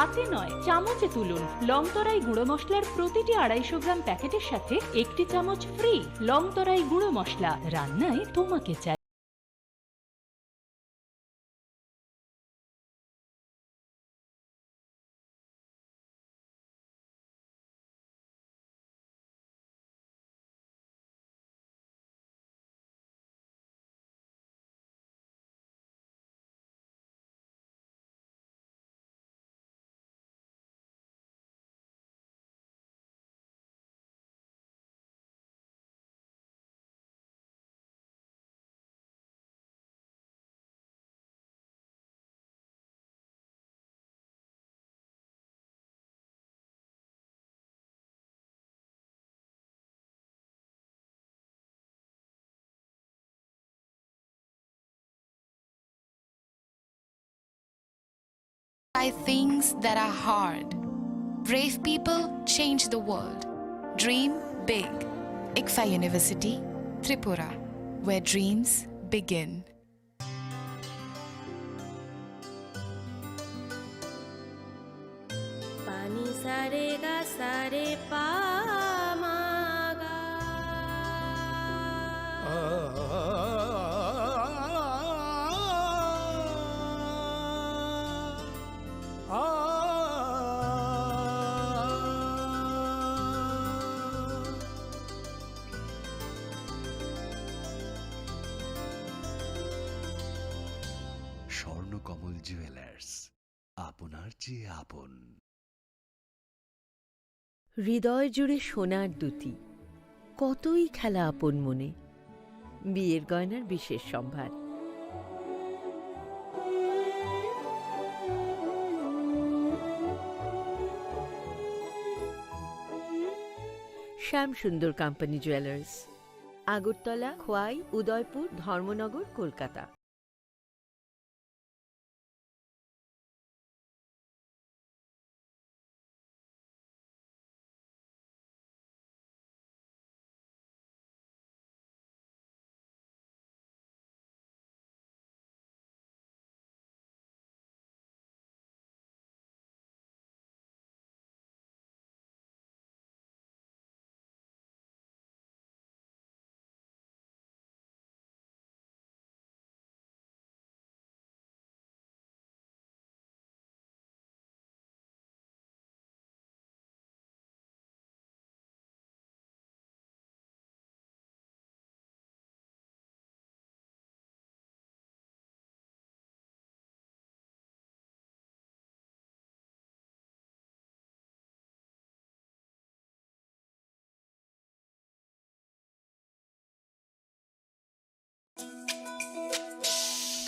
হাতে নয় চামচে তুলুন লংতরাই গুঁড়ো মশলার প্রতিটি 250 গ্রাম প্যাকেটের সাথে একটি চামচ ফ্রি। লংতরাই গুঁড়ো মশলা, রান্নায় তোমাকে চাই। Try things that are hard. Brave people change the world. Dream big. ICFA University, Tripura, where dreams begin. Pani sare ga sare pa ma ga. Swarnakamal jewellers, আপনার চেয়ে আপন। হৃদয় জুড়ে সোনার দুটি, কতই খেলা আপন মনে। বিয়ের গয়নার বিশেষ সম্ভার। Shyamsundar company jewellers, Agartala, Khowai, Udaipur, Dharmanagar, Kolkata.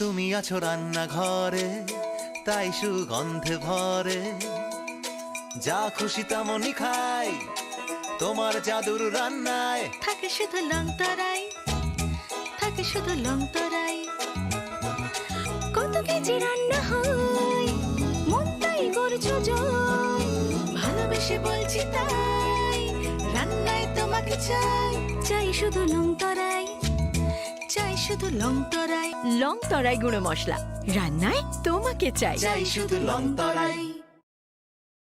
তুমি আছো রান্নাঘরে, তাই সুগন্ধে ভরে। যা খুশি তেমনই খাই, তোমার জাদুর রান্নায় থাকে শুধু লংতরাই, থাকে শুধু লংতরাই। কত কেজি রান্না হয়, মন তাই করছো জয়। ভালোবেসে বলছি তাই, রান্নায় তোমাকে চাই। চাই শুধু লংতরাই, চাই শুধু লংতরাই। লংতরাই গুঁড়ো মশলা, রান্নায় তোমাকে চাই। চাই শুধু লংতরাই।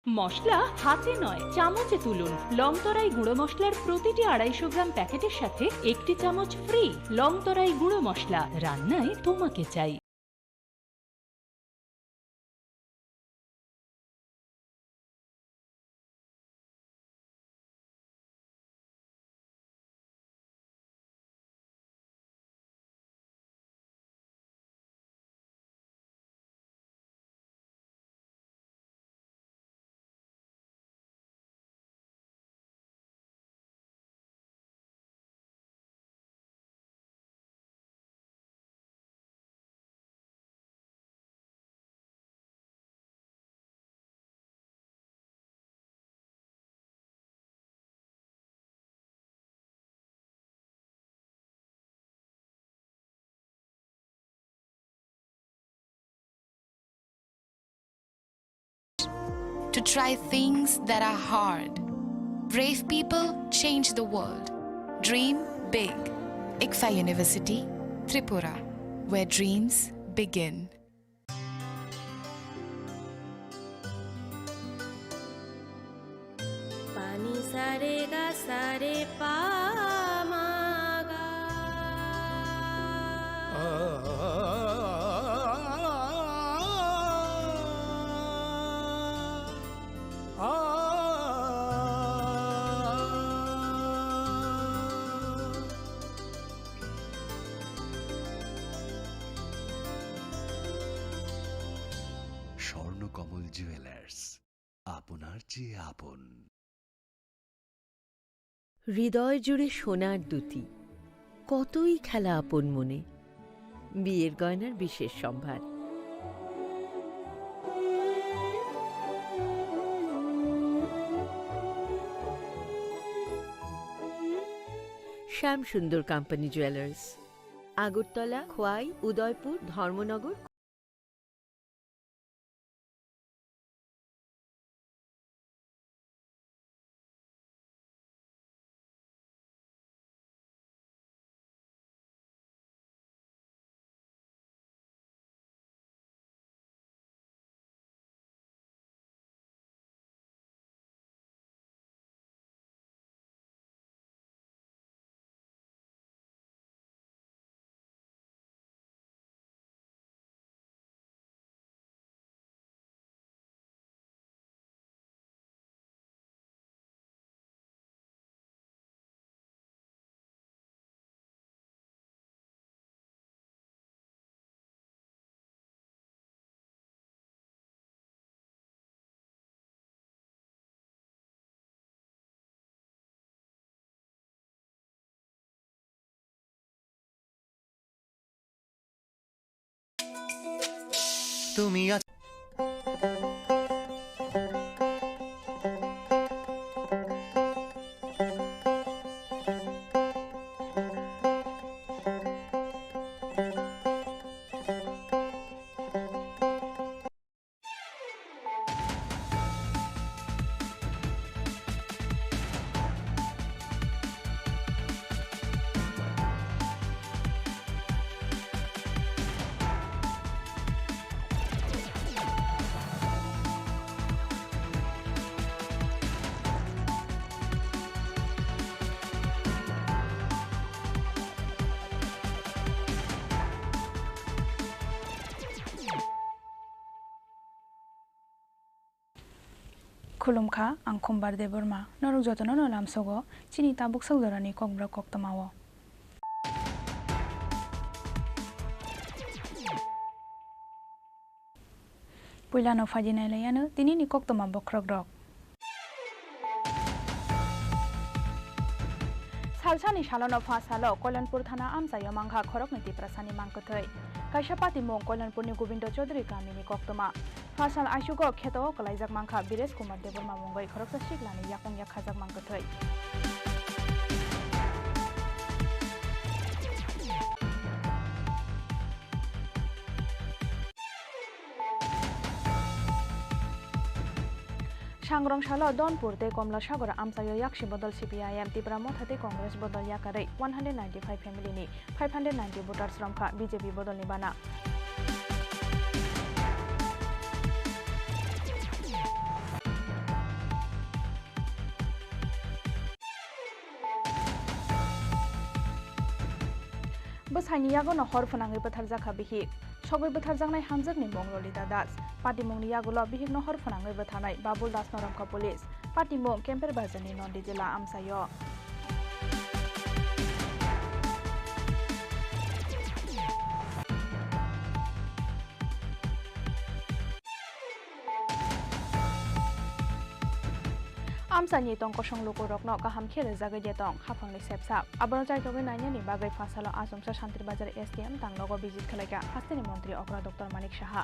মশলা হাতে নয় চামচে তুলুন লংতরাই গুঁড়ো মশলার প্রতিটি 250 গ্রাম প্যাকেটের সাথে একটি চামচ ফ্রি। লংতরাই গুঁড়ো মশলা, রান্নায় তোমাকে চাই। To try things that are hard. Brave people change the world. Dream big. ICFA University, Tripura, where dreams begin. सा रे गा सा रे पा मा गा স্বর্ণকমল জুয়েলার্স, আপনার চেয়ে আপন। হৃদয় জুড়ে সোনার দুটি, কতই খেলা আপন মনে। বিয়ের গয়নার বিশেষ সম্ভার। শ্যাম সুন্দর কোম্পানি জুয়েলার্স, আগরতলা, খোয়াই, উদয়পুর, ধর্মনগর। তুমি खुलुमखा आं खम्बार दे बोरमा नरक जतन नलाम सगो चिनी Tabuk सौदरानि kokborok koktamawo puilano fajinai layano dinini koktoma bokrok rok salsani salono fa salo kolanpur thana amsayo mangha khorok niti prasani mangkothai kaisa pati mong kolanpurni gobindo chaudhuri gamini koktoma fasal aishugo kheto kalaijak mangkha bires kumar deborma mongoi khoroksa siklani yakong yakhajak mangkothai Sangrong Shala Donpur de Komla Shagora Amsayo Yakshi Bodol CPIM Tripura Mothate Congress Bodol Yakare 195 family ni 590 voters Ramkha BJP Bodol Nibana Bosani Yagono Horfanangi Patharjaka Bihi Sogoi Patharjangnai Hamjakni Mong Lolita Das Party Mong Yagulo Bihik no Horfanangi Bathanai Babul Das Noramka Police Party Mong Kemper Bazani Nondi Jila Amsayo Amsani tong kosong loko rokno kaham khere jagai de tong hafangni sepsap abon jai togai naina ni bagai fasalo asomsa shantir bazar STM tanglogo visit khalaika hastini মন্ত্রী অগ্রা doctor Manik Saha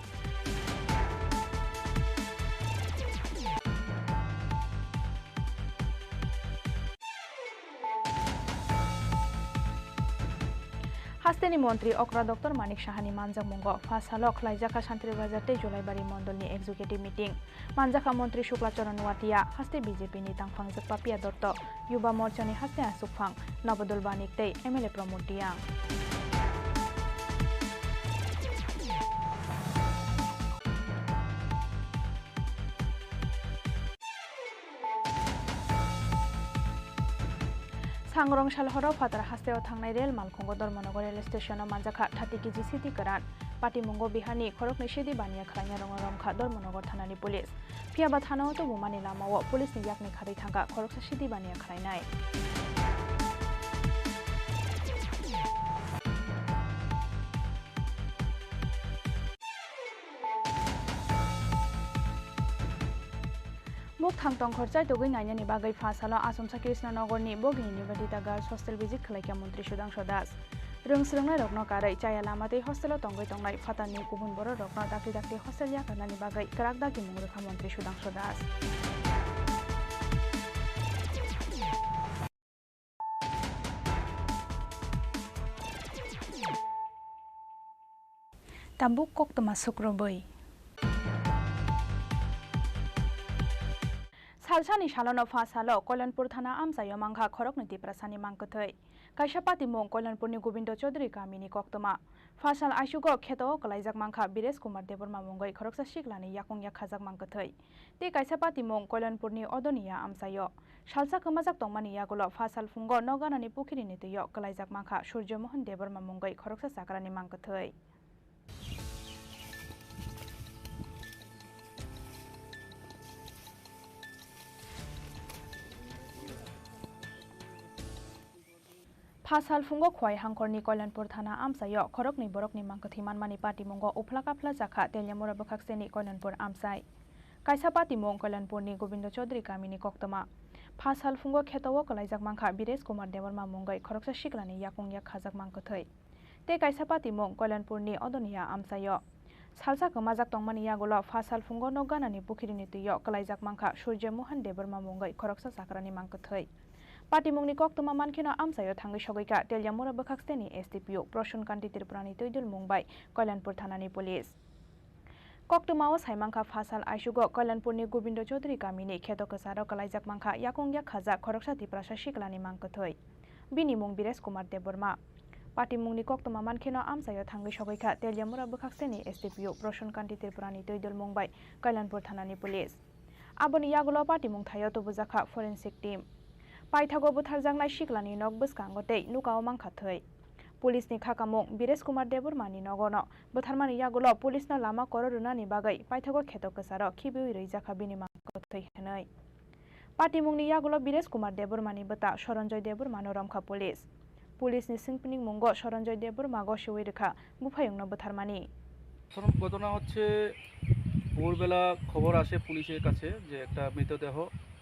Hasteni Montri Okra Dr. Manik Shahani Manjak Mungo Fasalo Khlaijaka Shantri Bazarte Julaibari Mondolni Executive Meeting Manjaka Montri Shukla Charan Watia Haste BJP ni Tangfangjak Papia Dorto Yuba Morchani Haste Asukphang Nabadol Banikte MLA Promote Tiang सांग्रं सालहराव फातार हास्तेयाव थांनाय rail मालखंग Dharmanagar rail स्टेशनाव मानजाखा 30 KG सिटि गोरान पाटिमंग बिहानि खरकनि सिदि बानिया खालायना रंगा रंखा धर्मनगर थानानि पुलिस फियाबा थानाव तो बुमानि लामाव पुलिसनि याकनि खारै थांगा खरकसा सिदि बानिया खालायनाय मुख थांतं खरचाय तगै नायनानि बागै फासाला आसमसा कृष्णनगरनि बगिनि निवेदिता गार्ल्स हस्टेल विजिट खालायखा मन्त्री सुदांश दास रोंस्रोंनाय रत्न कारै चाया लामातै हस्टेलाव तंगै तंनाय फातानि गुबुन बर' रत्न दाख्रि दाख्रि हस्टेल याखानानि बागै क्राक दागि मुंरोखा मन्त्री सुदांश दास Tambuk koktoma sukroboi Salsani Shalano Fasalo, Kolanpur Thana Amsa Yomanga Khorok Niti Prasani Mankothoi. Kaishapati Mong Kolanpurni Gobindo Chaudhary Kamini Koktoma. Fasal Aishugo Kheto Kalaizak Mangkha Bires Kumar Deborma Mongoi Khoroksa Shiklani Yakung Yakhazak Mankothoi. Te Kaishapati Mong Kolanpurni Odonia Amsayo. Shalsa Kamazak Tongmani Yagulo Fasal Fungo Noganani Pukiri Nitiyo Kalaizak Mangkha Surjo Mohan Deborma Mongoi Khoroksa Sakrani Mankothoi. Pasal fungo khwai hangkorni Koilanpur thana amsayo khorokni borokni mangkathi manmani party mongo uphlaka jakha telyamura bakhakseni Koilanpur amsai kaisa party mong Koilanpurni Gobindo Chaudhary kamini koktoma Pasal fungo khetawo kalaijak mangkha Bires Kumar Deborma mongai khoroksa shiklani yakung yak khajak mangkathai te kaisa party mong Koilanpurni Odonia amsayo salsa kamajak tongmani yagulo Pasal fungo noganani pukhirini tuyo kalaijak mangkha Surjo Mohan Deborma mongai khoroksa sakrani mangkathai Patimungni koktoma mankino amsayo thangai sogaika telyamura bakhakseni STPO Proshun Kanti Tripurani Toidul Mumbai Koilanpur thanani police Koktomao saimangkha Fasal Aishugo Koilanpurni Gobindo Chaudhary kamini kheto kasaro kalaijak mangkha yakung yak khaja khoroksa tiprasa shiklani mangkathoi bini mung Bires Kumar Deborma Patimungni koktoma mankino amsayo thangai sogaika telyamura bakhakseni STPO Proshun Kanti Tripurani Toidul Mumbai Koilanpur thanani police aboni yagulo patimung thayo to bujaka forensic team Paithago butharjangnai shiklani nog bwskangotei nukao mangkhathoi Police ni khakamung Bires Kumar Debormani nogono butharmani yagulo police no lama kororunani bagai paithago kheto kasaro khibiui reijaka bini mangkhathoi henai Patimungni yagulo Bires Kumar Debormani bata Soronjoy Debormano romkha Police ni singpining mungo Soronjoy Debormago shiwei rekha bufayungno butharmani ঘটনা হচ্ছে ভোরবেলা খবর আসে পুলিশের কাছে যে একটা মৃতদেহ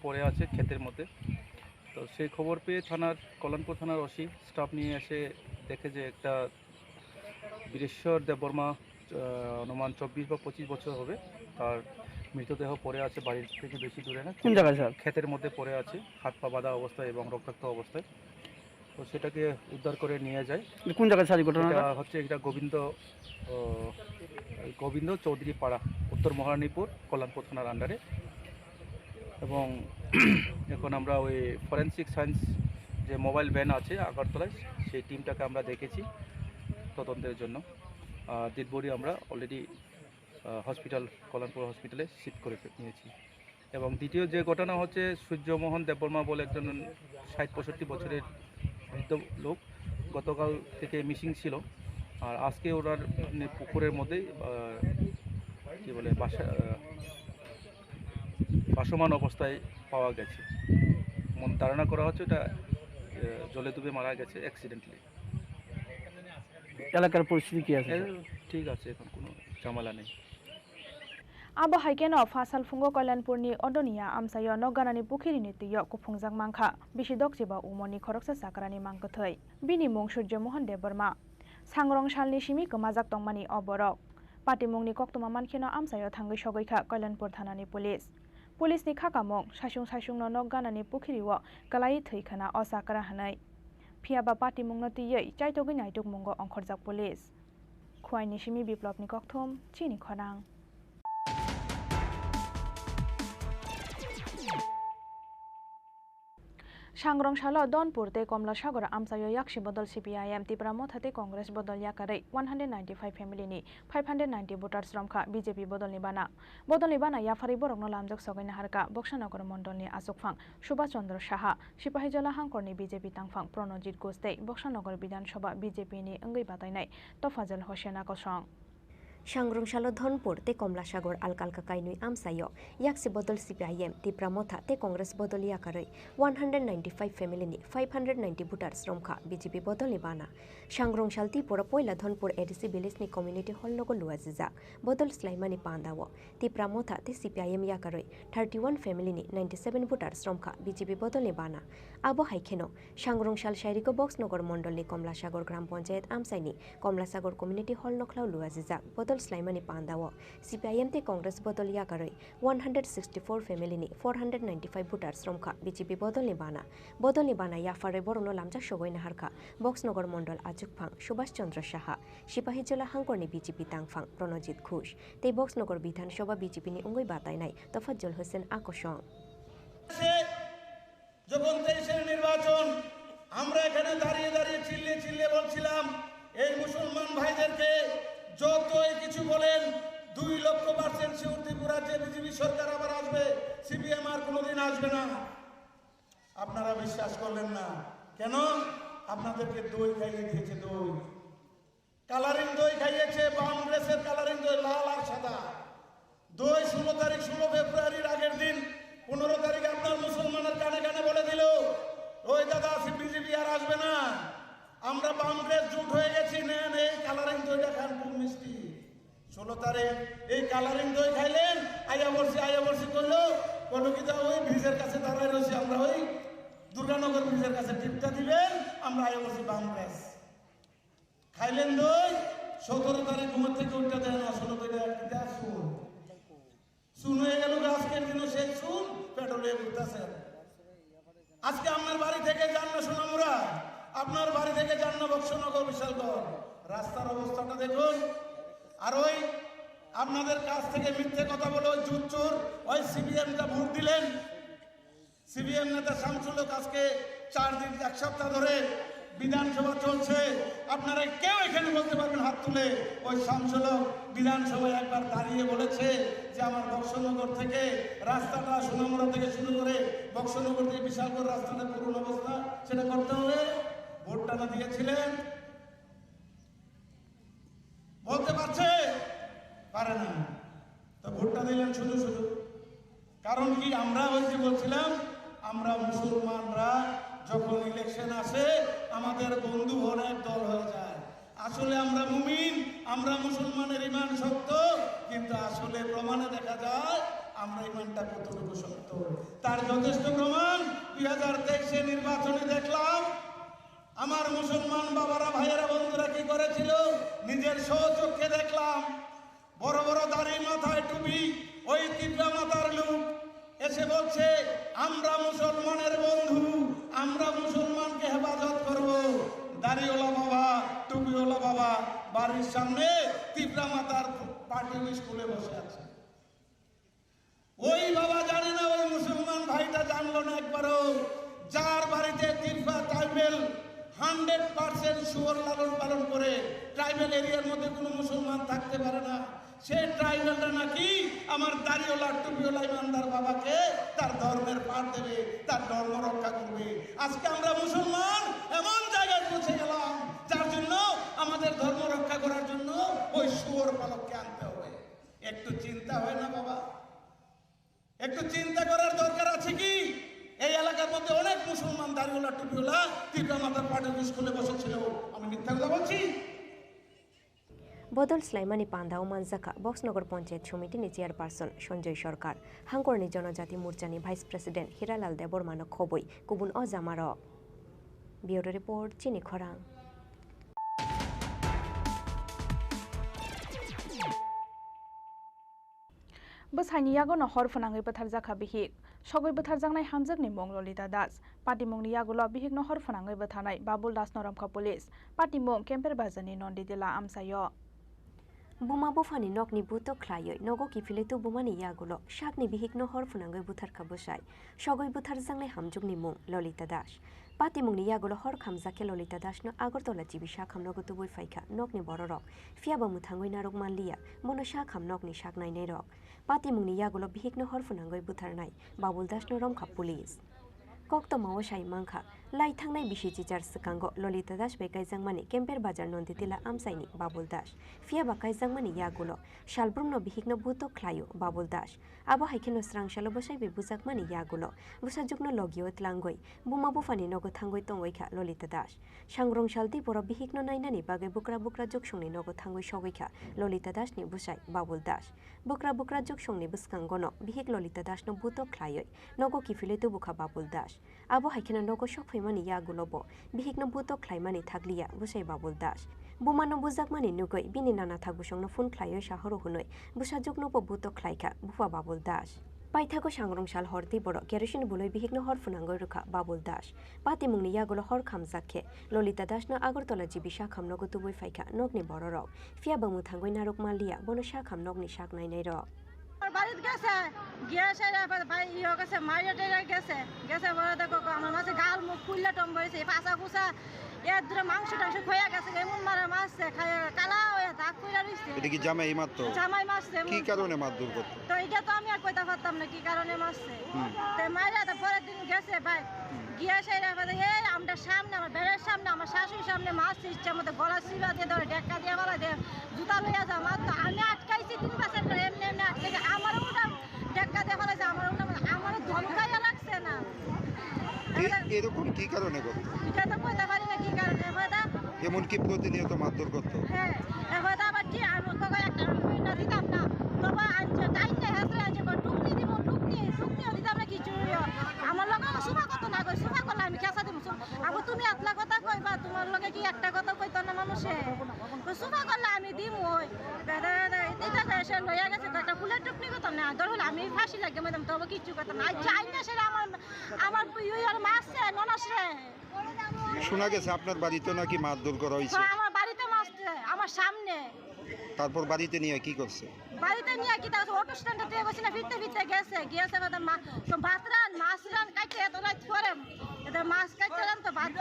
পড়ে আছে ক্ষেতের মধ্যে তো সেই খবর পেয়ে থানার কল্যাণপুর থানার ওসি স্টাফ নিয়ে এসে দেখে যে একটা বীরেশ্বর দেববর্মা অনুমান 24 বা 25 বছর হবে তার মৃতদেহ পড়ে আছে বাড়ির থেকে বেশি দূরে না কোন জায়গায় স্যার ক্ষেতের মধ্যে পড়ে আছে হাত পা বাঁধা অবস্থায় এবং রক্তাক্ত অবস্থায় তো সেটাকে উদ্ধার করে নিয়ে যায় কোন জায়গায় স্যার ঘটনাটা হচ্ছে এটা গোবিন্দ চৌধুরী পাড়া উত্তর মহারানীপুর কল্যাণপুর থানার আন্ডারে এবং এখন আমরা ওই ফরেনসিক সায়েন্স যে মোবাইল ভ্যান আছে আগরতলায় সেই টিমটাকে আমরা দেখেছি তদন্তের জন্য ডেড বডি আমরা অলরেডি হসপিটাল কল্যাণপুর হসপিটালে শিফট করে নিয়েছি এবং দ্বিতীয় যে ঘটনা হচ্ছে সূর্যমোহন দেববর্মা বলে একজন 60-65 বছরের বৃদ্ধ লোক গতকাল থেকে মিসিং ছিল আর আজকে ওনার পুকুরের মধ্যেই কি বলে ভাসমান অবস্থায় পাওয়া গেছে ধারণা করা হচ্ছে এটা জলে ডুবে মারা গেছে অ্যাক্সিডেন্টালি এলাকার পরিস্থিতি কি আছে ঠিক আছে এখন কোনো ঝামেলা নেই Abo haikeno Fasal fungo Koilanpurni Odonia amsayo noganani pukhirini tuyo kuphungjak mangkha bisidok jiba umoni khoroksa sakrani mangkathoi bini mung Surjo Mohan Deborma sangrong salni simi kamajak tongmani oborok patimungni koktoma mankino amsayo thangai sogaikha Koilanpur thanani Police ni khakamung sasung no noganani pukhiriwo kalai theikhana osakra hanai phiaba patimungno tiyei chaitogui naituk mungo ongkhorjak police khwaini simi biplopni kokthom Chini Khorang Sangrongshalo Donpur te Komlasagor Amsayo Yakshi Bodol CPIM Tripura Mothate Congress Bodol Yakare 195 family ni 590 voters Romkha BJP Bodol Nibana Yafari Borok no Lamjok Sogaina Harka Bokshanagor Mondol ni Asokphang Subhash Chandra Saha Sipahijola Hangkorni BJP Tangphang Pranojit Goste Bokshanagor Bidhan Sabha BJP ni Engui Batainai Tofazal Hosena Kosong Sangrongshalo Dhonpur te Komlasagor Alkalka Kainui Amsayo Yaksi Bodol CPIM Tripura Motha te Congress Bodol Yakaroi 195 family ni 590 voters Romkha BJP Bodol Nibana Sangrongshal Tripura Poila Dhonpur ADC Village ni community hall logo luazizak Bodol Slaimani Pandawo Tripura Motha te CPIM Yakaroi 31 family ni 97 voters Romkha BJP Bodol Nibana Abo Haikeno Sangrongshal Shairiko Box Nogor Mondol ni Komlasagor Gram Panchayat Amsaini Komlasagor community hall noklau luazizak Bodol Slaimani Pandawo CPIM te Congress Bodol Yakaroi 164 family ni 495 voters Romkha BJP Bodol Nibana Yafare Borono Lamjak Sogoina Harka Box Nogor Mondol Ajukphang Subhash Chandra Saha Sipahijola Hangkorni BJP Tangphang Pranojit Ghosh te Box Nogor Bidhan Sabha BJP ni Ungui Batainai Tofazul Hossein Akosong যখন 23 নির্বাচন আমরা এখানে দাঁড়িয়ে দাঁড়িয়ে চিল্লিয়ে বলছিলাম এই মুসলমান ভাইদেরকে যতই কিছু বলেন 2,00,000% শিওর ত্রিপুরা যে বিজেপি সরকার আবার আসবে সিপিএম আর কোনোদিন আসবে না আপনারা বিশ্বাস করলেন না কেন আপনাদেরকে দই খাইয়ে দিয়েছে দই কালারিং দই খাইয়েছে বাংলাদেশের কালারিং দই লাল আর সাদা দই 16 ফেব্রুয়ারির আগের দিন 15 তারিখে আপনার মুসলমানের কানে কানে বলে দিল ওই দাদা বিজেপি আর আসবে না আমরা বাংলাদেশ জুট হয়ে গেছি নেন এই কালারিং দইটা খান খুব মিষ্টি 16 তারিখ এই কালারিং দই খাইলেন আয়া বর্ষি করলো কোনো কি যা ওই ব্রিজের কাছে দাঁড়ায় রয়েছি আমরা ওই দুর্গানগর ব্রিজের কাছে টিপটা দিবেন আমরা আয়া বর্ষি বাংলাদেশ খাইলেন দই 17 তারিখ ঘুমের থেকে উঠতে দেয় না 16 দইটা শুন হয়ে গেল আজকের দিনও সেই শুন পেট্রোলে ঘুরতেছেন আজকে আপনার বাড়ি থেকে যান না সোনামুরা আপনার বাড়ি থেকে যান না বক্সনগর বিশালগড় রাস্তার অবস্থাটা দেখুন আর ওই আপনাদের কাছ থেকে মিথ্যে কথা বলে ওই জুচ্চুর ওই সিপিএমটা ভোট দিলেন সিপিএম নেতা শামসুল হক আজকে 4 দিন 1 সপ্তাহ ধরে বিধানসভা চলছে আপনারা কেউ এখানে বলতে পারবেন হাত তুলে ওই শামসুল হক বিধানসভায় একবার দাঁড়িয়ে বলেছে যে আমার বক্সনগর থেকে রাস্তাটা সোনামুড়া থেকে শুরু করে বক্সনগর থেকে বিশালগড় রাস্তাটা করুন অবস্থা সেটা করতে হবে ভোটটা না দিয়েছিলেন বলতে পারছে পারে না তো ভোটটা দিলেন শুধু কারণ কি আমরা ওই যে বলছিলাম আমরা মুসলমানরা যখন ইলেকশন আসে আমাদের বন্ধু অনেক দল হয়ে যায় আসলে আমরা মুমিন আমরা মুসলমানের ঈমান শক্ত কিন্তু আসলে প্রমাণে দেখা যায় আমরা ঈমানটা কতটুকু শক্ত তার যথেষ্ট প্রমাণ 2023 নির্বাচনে দেখলাম আমার মুসলমান বাবারা ভাইয়েরা বন্ধুরা কি করেছিল নিজের স্বচক্ষে দেখলাম বড় বড় দাড়ি মাথায় টুপি ওই ত্রিপুরা মাতার লোক এসে বলছে আমরা মুসলমানের বন্ধু আমরা মুসলমানকে হেফাজত করব দাড়িওয়ালা বাবা টুপিওয়ালা বাবা বাড়ির সামনে ত্রিপুরা মাতার পার্টি স্কুলে বসে আছে ওই বাবা জানে না ওই মুসলমান ভাইটা জানলো না একবারও যার বাড়িতে ত্রিপুরা ট্রাইবেল 100% শুয়োর লালন পালন করে ট্রাইবেল এরিয়ার মধ্যে কোনো মুসলমান থাকতে পারে না সেই ট্রাইবেলটা নাকি আমার দাড়িওয়ালা টুপিওয়ালা ইমানদার বাবাকে তার ধর্মের পাঠ দেবে তার ধর্ম রক্ষা করবে আজকে আমরা মুসলমান এমন জায়গায় পৌঁছে গেলাম যার জন্য আমাদের ধর্ম রক্ষা করার জন্য ওই শুয়োর পালককে আনতে হবে একটু চিন্তা হয় না বাবা একটু চিন্তা করার দরকার আছে কি এই এলাকার মধ্যে অনেক মুসলমান দাড়িওয়ালা টুপিওয়ালা ত্রিপুরা মাতার পার্টি স্কুলে বসেছিল আমি মিথ্যা কথা বলছি Bodol Slaimani Pandao Manzaka Boxnogor Panchayat Committee ni Chairperson Sanjay Sarkar Hangkorni Jonojati Morchani Vice President Hiralal Debormano Khoboi Kubun Ozamaro Bureau Report Chini Khorang Boshaini yago no hor phonangai batharjaka bihik sogoi batharjaknai hamjakni mong Lolita Das Party mongni yagulo bihik no hor phonangai batharnai Babul Das Noramkha Police Party mong Kemper Bazani Nondidila Amsayo বুমা বুফানি নকনি বুতো খ্লাইয় নগো কিফিলেতু বুমানি ইয়াগুলো শাকনি বিহিকনো হর ফুনাঙ্গই বুথার খাবুসাই সগই বুথার জাংলে হামজুগনি মুং ললিতা দাস পাতি মুংনি ইয়াগুলো হর খামজাকে Lalita দাসনো Agartala GB শাক হামনগো তুবুই ফাইখা নকনি বড় rock ফিয়াবা মুথাঙ্গই নারক মানলিয়া মনো শাক হাম নকনি শাক নাইনাই rock পাতি মুংনি ইয়াগুলো বিহিকনো হর ফুনাঙ্গই বুথার নাই Babul দাসনো রমখা police কক্ত মাওসাই মাংখা লাই থাংনাই বিশি চিচার সিকাঙ্গ ললিতা দাস বে কাইজাংমানি কেম্পের বাজার নন্দিতিলা আমসাইনি বাবুল দাস ফিয়াবা কাইজাংমানি ইয়াগুলো শালব্রুমনো বিহিকনো বুতো খ্লায়ো বাবুল দাস আবো হাইখেনো স্রাংশালো বসাই বে বুজাকমানি ইয়াগুলো বুসাজুগনো লগিও ত্লাঙ্গই বুমা বুফানি নগো থাঙ্গই তংগইখা ললিতা দাস সাংরং শালদি বড় বিহিকনো নাইনানি বাগে বুকরা বুকরা জগসংনি নগো থাঙ্গই সগইখা ললিতা দাসনি বুসাই বাবুল দাস বুকরা বুকরা জগসংনি বুসকাঙ্গনো বিহিক ললিতা দাসনো বুতো খ্লায়ই নগো কিফিলে তুবুখা বাবুল দাস আবো হাইখেনা নগো সফৈমানি ইয়াগুলোবো বিহিকনো বুতো খ্লাইমানি থাকলিয়া বুসাই বাবুল দাস বুমানো বুজাকমানি নুগৈ বিনি নানা থাকবুসংনো ফুন খ্লাইয় সাহর হুনৈ বুসাজুগনোপো বুতো খ্লাইখা বুফা বাবুল দাস পাইথাগো সাংরংশাল হরদি বড় কেরোসিন বুলই বিহিকনো হর ফুনাঙ্গই রুখা বাবুল দাস পাতি মুংনি ইয়াগুলো হর খামজাখে ললিতা দাসনো আগরতলা জিবি শাক হামনগো তুবুই ফাইখা নগনি বড় রক ফিয়াবা মুথাঙ্গই নারক মালিয়া বনো শাক হাম নগনি শাক নাইনাই রক বাড়িতে গেছে গিয়েছে ভাই ইয়ে গেছে মারিয়া টেরা গেছে বলে দেখো আমার মাছে গাল মুখ ফুললে টম হয়েছে পাশা কুসা এর দূরে মাংস টাংস খোয়া গেছে এমন মারা মাছছে কালা হয়ে দাগ কইরা রইছে এটা কি জামাই মারতো জামাই মাছছে কি কারণে মারধর করতো তো এটা তো আমি আর কইতে পারতাম না কি কারণে মাছছে তো মাইরা তো পরের দিন গেছে ভাই গিয়েছে এই আমরা সামনে আমার বেড়ের সামনে আমার শাশুড়ির সামনে মাছ ইচ্ছা মতো গলা সিবা দিয়ে ধরে ডেক্কা দিয়ে বলা দিয়ে জুতা লইয়া যা মাছ তো আমি আটকাইছি 3 বছর ধরে এমনি আটকাইছি আমারও ওটা ডেক্কা দিয়ে ফেলাইছে আমারও ধমকাইয়া লাগছে না এরকম কি কারণে করতো এটা তো কইতে পারি না কি কারণে এমন কি প্রতিনিয়ত মারধর করতো হ্যাঁ এবার আবার কি আমি কই একটা না দিতাম না তবে আনছে টাইনে হাসলে আনছে টুকনি দিব টুকনিও দিতাম না কিছু আমার লগে আমার সুমা কত না কই সুমা করলে আমি কেসা দিব আবু তুমি আতলা কথা কইবা তোমার লগে কি একটা কথা কইতো না মানুষে তো সুমা করলে আমি দিম ওই এটা এসে লইয়া গেছে একটা ফুলের টুকনি কথা না ধরুন আমি ফাঁসি লাগে ম্যাডাম তবে কিছু কথা না চাই না সেটা আমার আর মাছছে ননসরে শোনা গেছে আপনার বাড়িতে নাকি মারধর করা হয়েছে আমার বাড়িতে মাছছে আমার সামনে তারপর বাড়িতে নিয়ে কি করছে বাড়িতে নিয়ে কি তার অটো স্ট্যান্ডে দিয়ে বসে না ফিরতে গেছে ম্যাডাম তো ভাত রান মাছ রান কাটতে এত রাত করে এটা মাছ কাটতে রান তো ভাত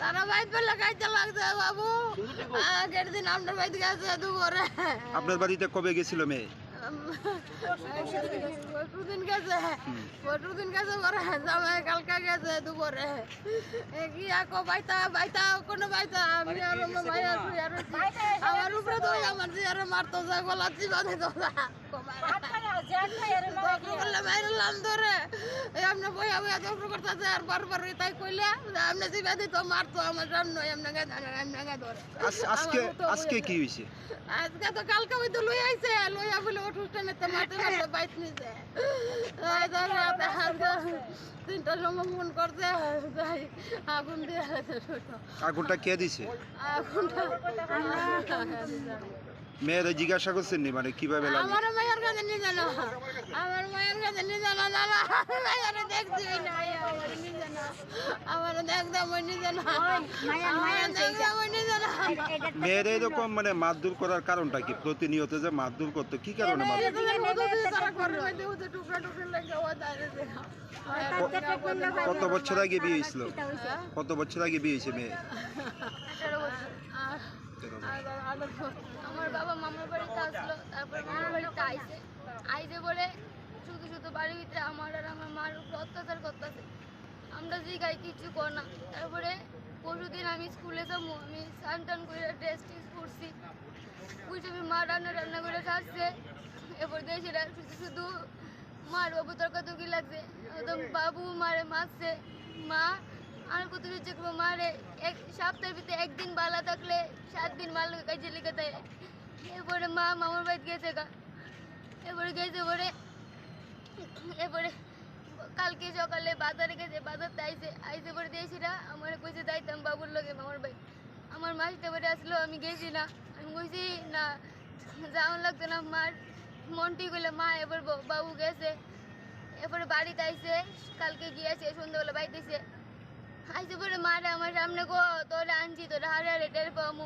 তারা বাইত বলে কাটতে লাগছে বাবু আগের দিন আপনার বাড়িতে গেছে দুপুরে আপনার বাড়িতে কবে গেছিল মেয়ে পরশুদিন গেছে পরে জামাই কালকা গেছে দুপুরে কি আকো বাইতা কোনো বাইতা আমি আর আমার উপরে তো আমার যে আর মারতো যা গলা চিবা দিত মারলাম ধরে আপনি বইয়া বইয়া চক্র করতেছে আর বারবার তাই কইলে আপনি চিবা দিত মারতো আমার সামনে এমনি ধরে আজকে কি হয়েছে আজকে তো কালকে ওই তো লইয়া বলে অনুষ্ঠানে তো মাঠে বাইত নিছে তিনটার সময় ফোন করছে আগুন দিয়ে আগুনটা কে দিছে আগুনটা মেয়েরা জিজ্ঞাসা করছেন নি মানে কিভাবে লাগে আমার মায়ের কাছে নিয়ে জানো আমার মায়ের কাছে নিয়ে জানো না মায়ের দেখছি না আমার দেখতাম নিয়ে জানো মেয়েরা এরকম মানে মারধর করার কারণটা কি প্রতিনিয়ত যে মারধর করতো কি কারণে কত বছর আগে বিয়ে হয়েছিল কত বছর আগে বিয়ে হয়েছে মেয়ে আমার বাবা মামার বাড়িতে আসলো তারপর মামার বাড়িতে আইসে বলে শুধু বাড়ির ভিতরে আমার আর আমার মার উপর অত্যাচার করতেছে আমরা যে গাই কিছু কর না তারপরে পরশুদিন আমি স্কুলে যাবো আমি স্নান টান করে ড্রেস টিস করছি বুঝে আমি মা রান্না করে আসছে এরপর দেখছি শুধু মার বাবু তর্কাতর্কি লাগছে একদম বাবু মারে মারছে মা আর কত ইচ্ছে করবো মারে এক সপ্তাহের ভিতরে একদিন বালা থাকলে 7 দিন মাল কাজে লেগে দেয় এরপরে মা মামার বাড়িতে গেছে এরপরে কালকে সকালে বাজারে গেছে বাজারতে আইসে পরে দিয়েছিরা আমার কইছে যাইতাম বাবুর লগে মামার বাড়ি আমার মাসটা বাড়ি আসলো আমি গেছি না আমি কইছি না যাওয়ান লাগতো না মার মনটি গেলে মা এবার বাবু গেছে এরপরে বাড়িতে আইসে কালকে গিয়েছে সন্ধ্যাবেলা বাড়িতেছে আইসে পরে মারে আমার সামনে গো তোরা আনছি তোরা হারে টের পামু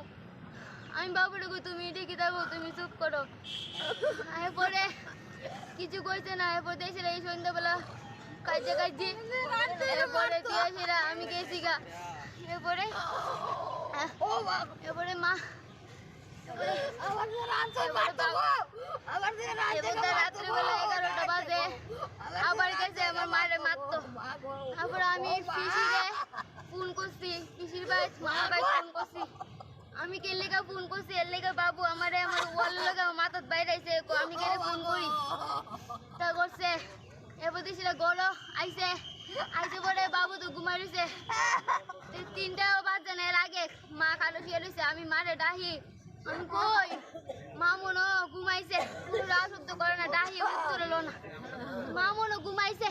আমি বাবুরে কই তুমি ঠিকই থাকো, তুমি চুপ করো। এরপরে কিছু কইছে না, এরপর দেশের এই সন্ধ্যাবেলা কাজে এরপরে দিয়েছিলাম আমি গেছি গা। এরপরে মা রাত্রিবেলা 11টা বাজে আবার গেছে আমার মায়ের মারতো। তারপর আমি পিসিরে ফোন করছি, পিসির ভাই মামার ভাই ফোন করছি। আমি কে লেগা ফোন করছি, এর লেগা বাবু আমার ওয়ালের লেগা মাথার বাইরে আইছে, আমি কেন ফোন করি তা করছে। এরপর দিয়েছিল গরো আইছে পরে বাবু তো ঘুমাই রয়েছে। 3টাও বাজে না, এর আগে মা খালো শুয়ে রয়েছে। আমি মারে ডাহি, আমি কই মা মনো ঘুমাইছে, পুরো শুদ্ধ করে না, ডাহি উত্তর এলো না, মা মনো ঘুমাইছে।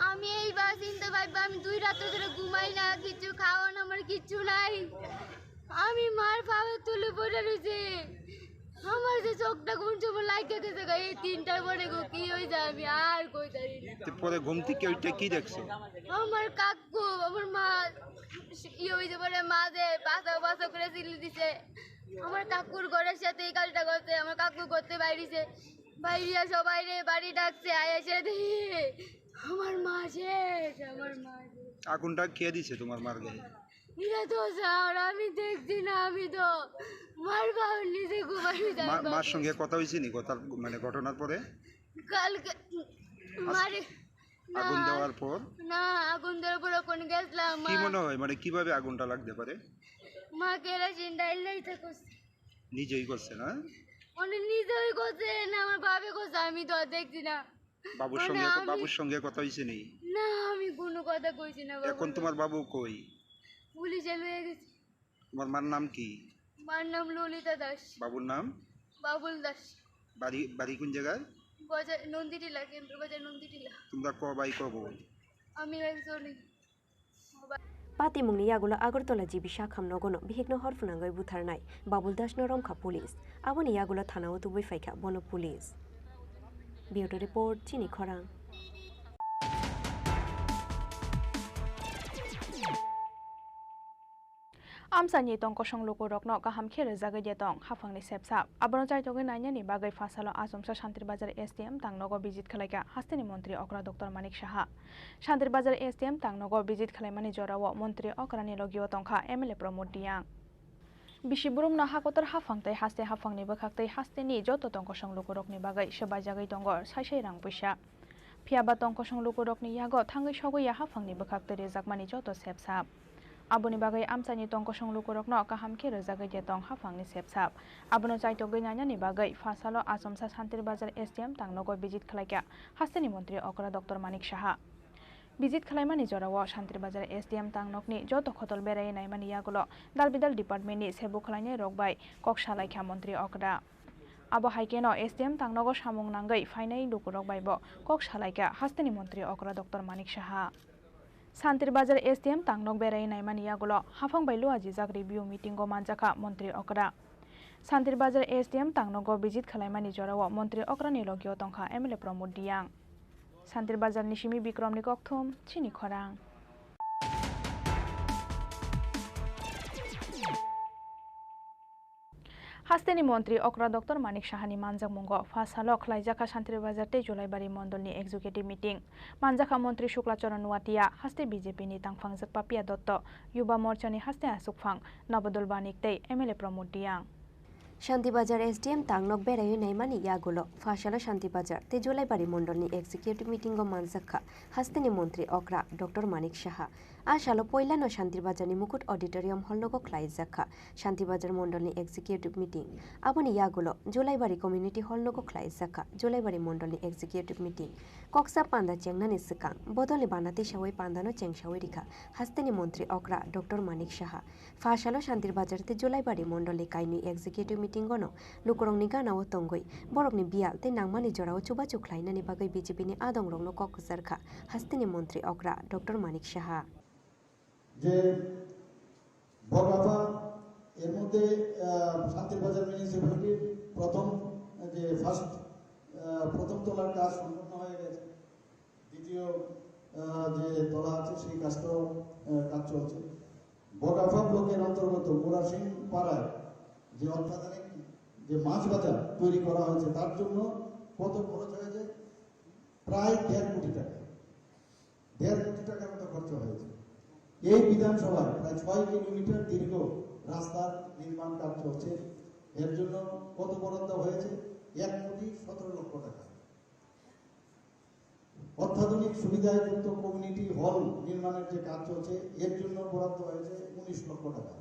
আমি এইবার চিনতে পারবো আমি 2 রাত্র ধরে ঘুমাই না, কিছু খাওয়া না, আমার কিচ্ছু নাই। আমি মার পাবে তুলে পড়ে রয়েছে, আমার যে চোখটা কোন সময় লাইকে গেছে গা। এই 3টার পরে গো কি হয়ে যায় আমি আর কই জানি না। পরে ঘুম থেকে ওইটা কি দেখছো? আমার কাকু আমার মা হয়েছে পরে মা যে বাসা করে চিল্লি দিছে। আমার কাকুর ঘরের সাথে এই কাজটা করছে, আমার কাকু করতে বাইরেছে, বাইরিয়া সবাই রে বাড়ি ডাকছে, আয়াসে দেখি আমার মা শেষ, আমার মা আগুনটা কে দিছে তোমার মার গায়ে? এটা তো স্যার আমি দেখছি না, আমি তো মার বাবার নিজে ঘুমাই। মার সঙ্গে কথা হয়েছে নি কথা মানে ঘটনার পরে? কালকে মারে আগুন দেওয়ার পর না, আগুন দেওয়ার পর কোন গেছিলাম। কি মনে হয় মানে কিভাবে আগুনটা লাগতে পারে? মা কেরোসিন ডাইলাই তো করছে, নিজেই করছে না? মানে নিজেই করছে না, আমার বাবা করছে, আমি তো দেখছি না। বাবুর সঙ্গে কথা হয়েছে নি? না আমি কোনো কথা কইছি না। এখন তোমার বাবু কই? পুলিশে লয়ে গেছে। তোমার মার নাম কি? মার নাম ললিতা দাস। বাবুর নাম? বাবুল দাস। বাড়ি কোন জায়গায়? বাজার নন্দিটিলা, কেন্দ্র বাজার নন্দিটিলা। তোমরা ক ভাই ক বোন? আমি একজনই। পাতিমুংনি ইয়াগুলো আগরতলা জিবি শাখাম নগন বিহিগ্ন হরফুনাঙ্গই বুথারনাই বাবুল দাস নরমখা পুলিশ আবনি ইয়াগুলো থানাও তুবই ফাইখা বন পুলিশ। বিউটো রিপোর্ট চিনি খরাং। আমসানি tongkosong lukurokno kaham khere jagai de tong hafangni sepsap abono jaitogai nainani bagai fasalo asomsa shantir bazar STM tangnogo visit khlaika hasteni মন্ত্রী okra dr manik saha shantir bazar STM tangnogo visit khlaimani jorao মন্ত্রী okrani logio tongkha MLA pramod diang Bishiburum na hakotar hafangtai haste hafangni bakhaktai hasteni joto tongkosong lukurokni bagai sebai jagai tongor saisai rang puisa phiaba tongkosong lukurokni yago thangai sogoi hafangni bakhaktai rejakmani joto sepsap Aboni bagai amsani tongkosong lukurokno kaham khe rejagai de tong hafangni sepsap abono chaitogoi nainani bagai fasalo asomsa shantir bazar STM tangnogo visit khlaika hasteni মন্ত্রী okra dr manik saha visit khlaimani jorao shantir bazar STM tangnokni joto khotol berai naimani yagulo dalbidal department ni sebu khlainai rokbai kok salaikha মন্ত্রী okra abo haikeno STM tangnogo samung nangai fainai lukurok baibo kok salaika hasteni মন্ত্রী okra dr manik saha Santir bazar STM tangnok berai naimani yagulo hafang bailu aji jak review meeting go manjaka মন্ত্রী okra Santir bazar STM tangnogo visit khlaimani jorao মন্ত্রী okra ni logio tongkha MLA pramod diang Santir bazar ni simi bikrom ni kokthum Chini Khorang Hasteni মন্ত্রী okra dr manik sahani manjak mungo fasalo khlaijaka shantir bazar te julaibari mondol ni executive meeting manjaka মন্ত্রী Shuklacharan Noatia haste BJP ni tangfangjak papia dotto yuba morcha ni haste asukphang nabadol banik tei MLA pramod diang Shantibazar SDM তাংনক বেড়াই নাইমানি ইয়াগুলো ফাশালা শান্তিবাজার তে জুলাইবাড়ি মন্ডলনি executive meeting ও মানজাখা হাস্তেনি মন্ত্রী অকরা ডক্টর মানিক সাহা আশালো পয়লানো শান্তিবাজারনি মুকুট অডিটোরিয়াম হলনগো খ্লাইজাখা শান্তিবাজার মন্ডলনি এক্সিকিউটিভ মিটিং আবনি ইয়াগুলো জুলাইবাড়ি কমিউনিটি হলনগো খ্লাইজাখা জুলাইবাড়ি মন্ডলনি এক্সিকিউটিভ মিটিং কক্সা পান্দা চেংনানি সিকাং বদলে বানাতে সাওয়াই পান্দানো চেংসাওয়াই রিখা হাস্তেনি মন্ত্রী অকরা ডক্টর মানিক সাহা ফাশালো শান্তিবাজার তে জুলাইবাড়ি মন্ডলে কাইনি executive Tingono, Lukurong ni gana o tongoi, borok ni bial te nangmani jorao chuba chuklaina ni bagai BJP ni adong rong no kokuzarkha, hasteni মন্ত্রী okra Dr. Manik Saha. যে বড়াফা এর মধ্যে শান্তিবাজার মিউনিসিপ্যালিটির প্রথম তলার কাজ সম্পূর্ণ হয়ে গেছে, দ্বিতীয় যে তলা আছে সেই কাজটাও কাজ চলছে। বড়াফা ব্লকের অন্তর্গত মুরাসিং পাড়ায় যে অত্যাধুনিক যে মাছ বাজার তৈরি করা হয়েছে তার জন্য কত খরচ হয়েছে? প্রায় 1.5 কোটি টাকা। 1.5 কোটি টাকার মতো খরচ হয়েছে। এই বিধানসভায় প্রায় 6 কিলোমিটার দীর্ঘ রাস্তার নির্মাণ কাজ চলছে। এর জন্য কত বরাদ্দ হয়েছে? 1,17,00,000 টাকা। অত্যাধুনিক সুবিধাযুক্ত কমিউনিটি হল নির্মাণের যে কাজ চলছে এর জন্য বরাদ্দ হয়েছে 19 লক্ষ টাকা।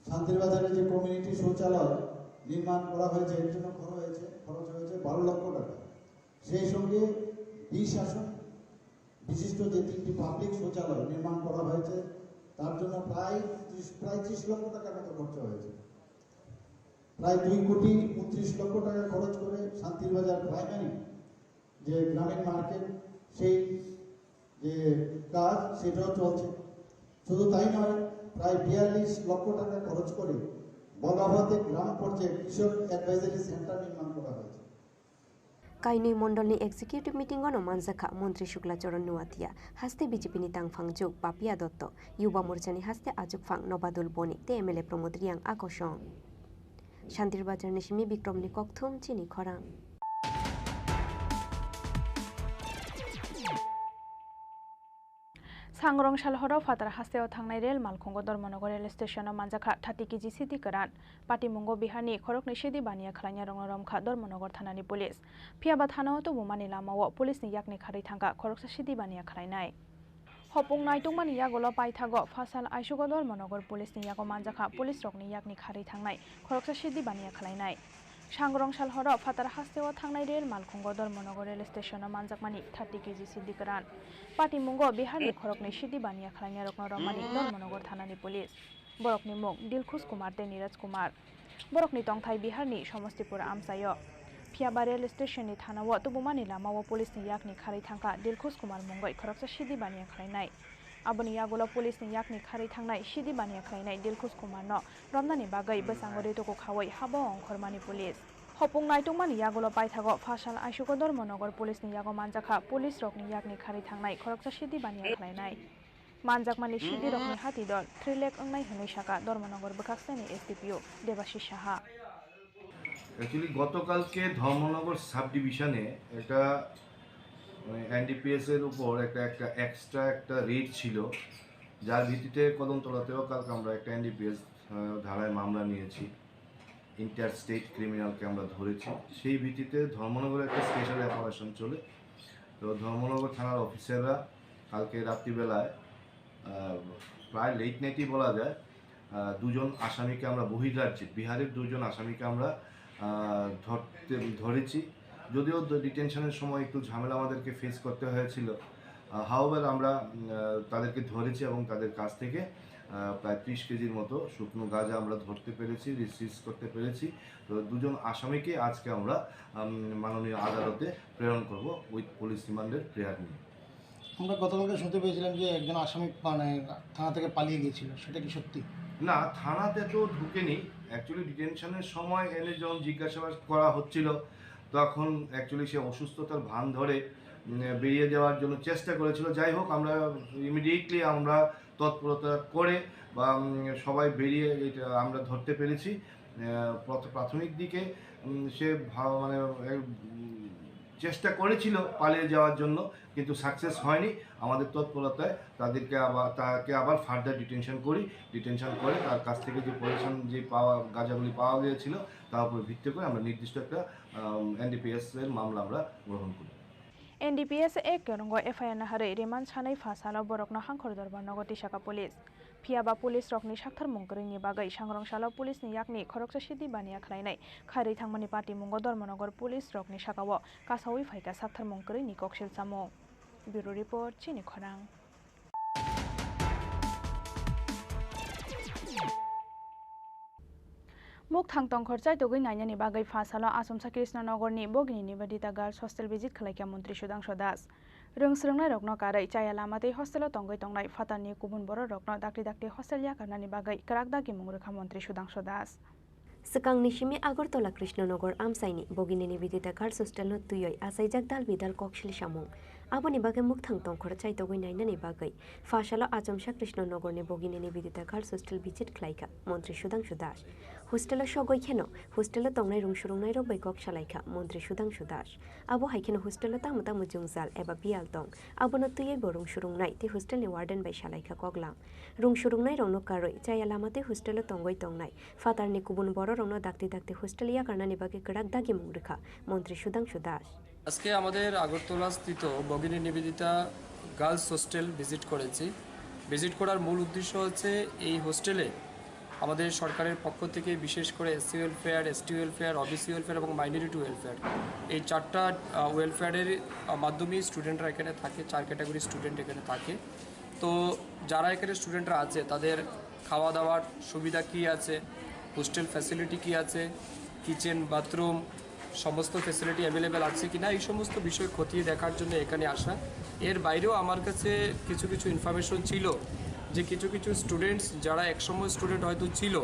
শান্তিরবাজারে যে কমিউনিটি শৌচালয় নির্মাণ করা হয়েছে এর জন্য খরচ হয়েছে 12 লক্ষ টাকা। সেই সঙ্গে 20 আসন বিশিষ্ট যে 3টি পাবলিক শৌচালয় নির্মাণ করা হয়েছে তার জন্য প্রায় 30 লক্ষ টাকার মতো খরচ হয়েছে। প্রায় 2,29,00,000 টাকা খরচ করে শান্তিরবাজার প্রাইমারি যে গ্রামীণ মার্কেট সেই যে কাজ সেটাও চলছে। শুধু তাই নয়, প্রায় 42 লক্ষ টাকা খরচ করে বগাভাতে গ্রাম পর্যায়ে কৃষক অ্যাডভাইজারি সেন্টার নির্মাণ করা হয়েছে। কাইনুই মন্ডলनि एक्जिक्यूटिव मिटिंगनो मानजाखा मंत्री शुक्लाचरण नुवातिया हास्ते बीजेपीनि तांगफांजुक पापिया दत्त युवा मोर्चानि हास्ते आजुकफांग नबादुल बनि ते एमएलए प्रमोद रियांग आकर्षण शान्तिरबाजारनि सिमी बिक्रमनि ककथुम चिनी खरां। सांग्रं सालहर फातार हास्तेव थांनाय रेल मालखंग धर्मनगर रेल स्टेशनाव मानजाखा 30 केजि सिदि गोरान पाटिमुंग बिहारनि खरकनि सिदि बानिया खालायना रंगरमखा धर्मनगर थानानि पुलिस फियाबा थानाव तुबुमानि लामाव पुलिसनि याकनि खारै थांगा खरकसा सिदि बानिया खालायनाय हपुंनाय तुंमानि यागल पाइथागो फासाल आइसुग धर्मनगर पुलिसनि यागो मानजाखा पुलिस रकनि याकनि खारै थांनाय खरकसा सिदि बानिया खालायनाय सांग्रं सालहर फातार हास्तेव थांनाय रेल मालखंग धर्मनगर रेल स्टेशनाव मानजाकमानि 30 केजि सिदि गोरान पाटिमुंग बिहारनि खरकनि सिदि बानिया खालायना रकनरमानि धर्मनगर थानानि पुलिस बरकनि मुं दिलखुश कुमार ते नीरज कुमार बरकनि तंथाय बिहारनि समस्तीपुर आमसाय फियाबा रेल स्टेशननि थानाव तुबुमानि लामाव पुलिसनि याकनि खारै थांखा दिलखुश कुमार मुंगै खरकसा सिदि बानिया खालायनाय आबनि यागुल पुलिसनि याकनि खारै थांनाय सिदि बानिया खालायनाय दिलखुश कुमारनो रमनानि बागै बोसांगरि तको खावै हाबो अंखरमानि पुलिस हपुंनाय तुंमानि यागुल पाइथागो फासाल आइसुग धर्मनगर पुलिसनि यागो मानजाखा पुलिस रकनि याकनि खारै थांनाय खरकसा सिदि बानिया खालायनाय मानजाकमानि सिदि रकनि हाति दल 3 लाख अंनाय हनै शाखा धर्मनगर बखाक्सानि एसडीपीओ देबाशिष साहा। एक्चुअली गतकालके धर्मनगर साब डिविशने এটা এনডিপিএস এর উপর একটা এক্সট্রা একটা রেড ছিল যার ভিত্তিতে কদমতলাতেও কালকে আমরা একটা এনডিপিএস ধারায় মামলা নিয়েছি ইন্টার স্টেট ক্রিমিনালকে আমরা ধরেছি সেই ভিত্তিতে ধর্মনগরে একটা স্পেশাল অপারেশন চলে তো ধর্মনগর থানার অফিসাররা কালকে রাত্রিবেলায় প্রায় লেট নাইটই বলা যায় দুজন আসামিকে আমরা বহির্রাজ্যে বিহারের দুজন আসামিকে আমরা ধরেছি যদিও ডিটেনশনের সময় একটু ঝামেলা আমাদেরকে ফেস করতে হয়েছিল হাওয়ার আমরা তাদেরকে ধরেছি এবং তাদের কাছ থেকে প্রায় 30 কেজির মতো শুকনো গাঁজা আমরা ধরতে পেরেছি রিসিভ করতে পেরেছি তো দুজন আসামিকে আজকে আমরা মাননীয় আদালতে প্রেরণ করব উইথ পুলিশ রিমান্ডের প্রেয়ার নিয়ে। আমরা গতকালকে শুনতে পেয়েছিলাম যে একজন আসামি মানে থানা থেকে পালিয়ে গিয়েছিল সেটা কি সত্যি? না থানাতে তো ঢুকেনি অ্যাকচুয়ালি ডিটেনশনের সময় এনে যখন জিজ্ঞাসাবাদ করা হচ্ছিল তখন অ্যাকচুয়ালি সে অসুস্থতার ভান ধরে বেরিয়ে যাওয়ার জন্য চেষ্টা করেছিল যাই হোক আমরা ইমিডিয়েটলি আমরা তৎপরতা করে বা সবাই বেরিয়ে এটা আমরা ধরতে পেরেছি প্রাথমিক দিকে সে মানে চেষ্টা করেছিল পালিয়ে যাওয়ার জন্য কিন্তু সাকসেস হয়নি আমাদের তৎপরতায় তাকে আবার ফার্দার ডিটেনশন করে তার কাছ থেকে যে পজিশন যে গাঁজাগুলি পাওয়া গিয়েছিল তার উপর ভিত্তি করে আমরা নির্দিষ্ট একটা এনডিপিএস এর মামলা আমরা গ্রহণ করি। एनडीपीएस एक रंग एफआईआर नहरै रिमान्ड सानै फासालाव बरकनो हांखर धर्मनगर टिसाका पुलिस फियाबा पुलिस रकनि साक्थार मुंगरैनि बागै सांग्रंसालाव पुलिसनि याकनि खरकसा सिदि बानिया खालायनाय खारै थांमानि पार्टी मुंग धर्मनगर पुलिस रकनि साकाव कासावै फायका साक्थार मुंगरैनि ककसिल सामु ब्यूरो रिपोर्ट चिनी खरां। मुख थांतं खरचाय तगै नायनायनि बागै Fasal आसामसा कृष्णनगरनि बगिनी Nivedita girls hostel visit खालायख्या मन्त्री सुदांशु दास रोंस्रोंनाय रकनो कारै चाया लामातै हस्टेलाव तंगै तंनाय फातानि गुबुन बर रकनो दाक्ति दाक्ति हस्टेल याकारनानि बागै क्राक दागि मुंग्रोखा मन्त्री सुदांशु दास Sekangni simi Agartala Krishnanagar Amsaini Bogini Nivedita Girls Hostel no tuyoi asaijak dal bidal kokshil samung Aboni bagai mukthang tongkhor chai togoi nainani bagai Fasalo Ajamsha Krishnanogorni bogini Nivedita Girls Hostel visit Klaika Montri Sudhangshu Das Hostel Shogoi Kheno Hostel Tongnai Rungshurungnai Rok Baikok Shalaika Montri Sudhangshu Das Abo Haikeno Hostel Tamuta Mujungzal Eba Bial Tong Abono Tuyai Borung Shurungnai Te Hostel ni Warden Bai Shalaika Koglam Rungshurungnai Rongno Karoi Chai Alamate Hostel Tongoi Tongnai Fatar ni Kubun Boro Rongno Dakti Dakti Hostel Ya Karnani Bagai Kerak Dagi Mungrekha Montri Sudhangshu Das আজকে আমাদের আগরতলা স্থিত ভগিনী Nivedita girls hostel visit করেছি। Visit করার মূল উদ্দেশ্য হচ্ছে এই হোস্টেলে আমাদের সরকারের পক্ষ থেকে বিশেষ করে SC welfare, ST welfare, OBC welfare এবং মাইনরিটি ওয়েলফেয়ার এই চারটা ওয়েলফেয়ারের মাধ্যমেই স্টুডেন্টরা এখানে থাকে। 4 ক্যাটাগরি স্টুডেন্ট এখানে থাকে। তো যারা এখানে স্টুডেন্টরা আছে তাদের খাওয়া দাওয়ার সুবিধা কী আছে, হোস্টেল ফ্যাসিলিটি কী আছে, কিচেন বাথরুম সমস্ত ফ্যাসিলিটি অ্যাভেলেবেল আছে কিনা এই সমস্ত বিষয় খতিয়ে দেখার জন্য এখানে আসা। এর বাইরেও আমার কাছে কিছু কিছু ইনফরমেশন ছিল যে কিছু কিছু স্টুডেন্টস যারা একসময় স্টুডেন্ট হয়তো ছিল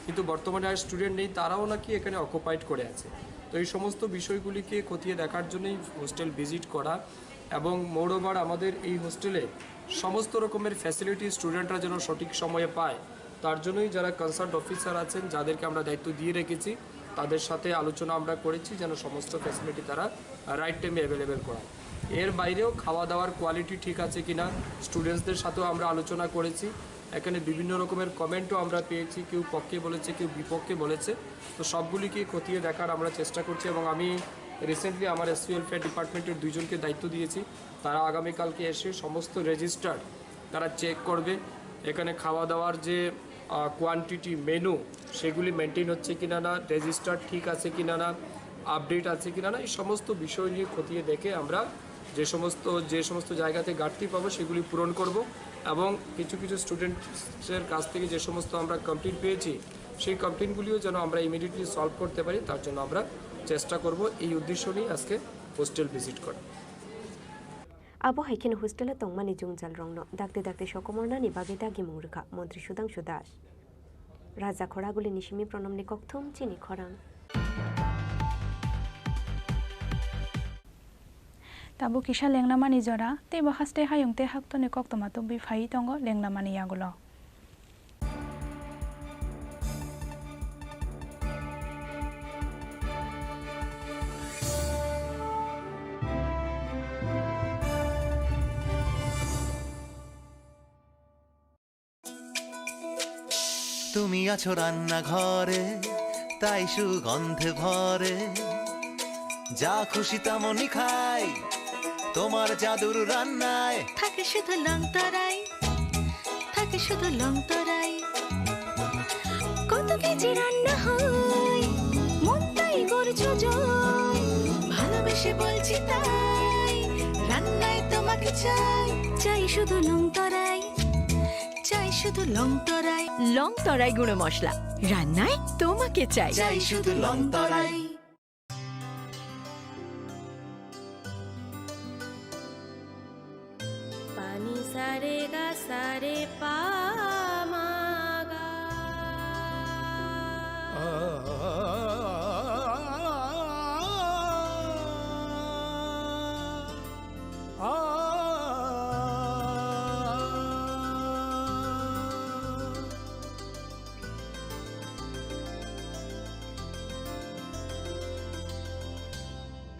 কিন্তু বর্তমানে আর স্টুডেন্ট নেই, তারাও নাকি এখানে অকুপাইড করে আছে। তো এই সমস্ত বিষয়গুলিকে খতিয়ে দেখার জন্যই হোস্টেল ভিজিট করা এবং মোরওভার আমাদের এই হোস্টেলে সমস্ত রকমের ফ্যাসিলিটি স্টুডেন্টরা যেন সঠিক সময়ে পায় তার জন্যই যারা কনসার্ন অফিসার আছেন যাদেরকে আমরা দায়িত্ব দিয়ে রেখেছি তাদের সাথে আলোচনা আমরা করেছি যেন সমস্ত ফ্যাসিলিটি তারা রাইট টাইমে অ্যাভেলেবেল করায়। এর বাইরেও খাওয়া দাওয়ার কোয়ালিটি ঠিক আছে কিনা স্টুডেন্টসদের সাথেও আমরা আলোচনা করেছি। এখানে বিভিন্ন রকমের কমেন্টও আমরা পেয়েছি, কেউ পক্ষে বলেছে কেউ বিপক্ষে বলেছে। তো সবগুলিকে খতিয়ে দেখার আমরা চেষ্টা করছি এবং আমি রিসেন্টলি আমার এসসি ওয়েলফেয়ার ডিপার্টমেন্টের 2 জনকে দায়িত্ব দিয়েছি। তারা আগামীকালকে এসে সমস্ত রেজিস্টার তারা চেক করবে, এখানে খাওয়া দাওয়ার যে কোয়ান্টিটি মেনু সেগুলি মেনটেন হচ্ছে কিনা না, রেজিস্টার ঠিক আছে কিনা না, আপডেট আছে কিনা না, এই সমস্ত বিষয় নিয়ে খতিয়ে দেখে আমরা যে সমস্ত জায়গাতে ঘাটতি পাবো সেগুলি পূরণ করব এবং কিছু কিছু স্টুডেন্টসের কাছ থেকে যে সমস্ত আমরা কমপ্লেইন পেয়েছি সেই কমপ্লেইনগুলিও যেন আমরা ইমিডিয়েটলি সলভ করতে পারি তার জন্য আমরা চেষ্টা করব। এই উদ্দেশ্য নিয়ে আজকে হোস্টেল ভিজিট করা। Abo haikeno hostel tongmani jungjal rongno dakte dakte sokomornani bagai dagi mungrekha Montri Sudhangshu Das Raja Khoraguli Nishimi Pronomni Kokthum Chini Khorang Tabu kisha lenglamani jora te bahaste hayungte haktoni koktoma tumbi phai tongo lenglamani yagulo তুমি আছো রান্নাঘরে তাই সুগন্ধে ভরে যা খুশি তেমনই খাই তোমার জাদুর রান্নায় থাকে শুধু লং তরাই থাকে শুধু লং তরাই কত কেজি রান্না হয় মন তাই করছো জয় ভালোবেসে বলছি তাই রান্নায় তোমাকে চাই চাই শুধু লং তরাই চাই শুধু লং তরাই গুঁড়ো মশলা রান্নায় তোমাকে চাই চাই শুধু লং তরাই পানি সারে গা সারে পা মা গা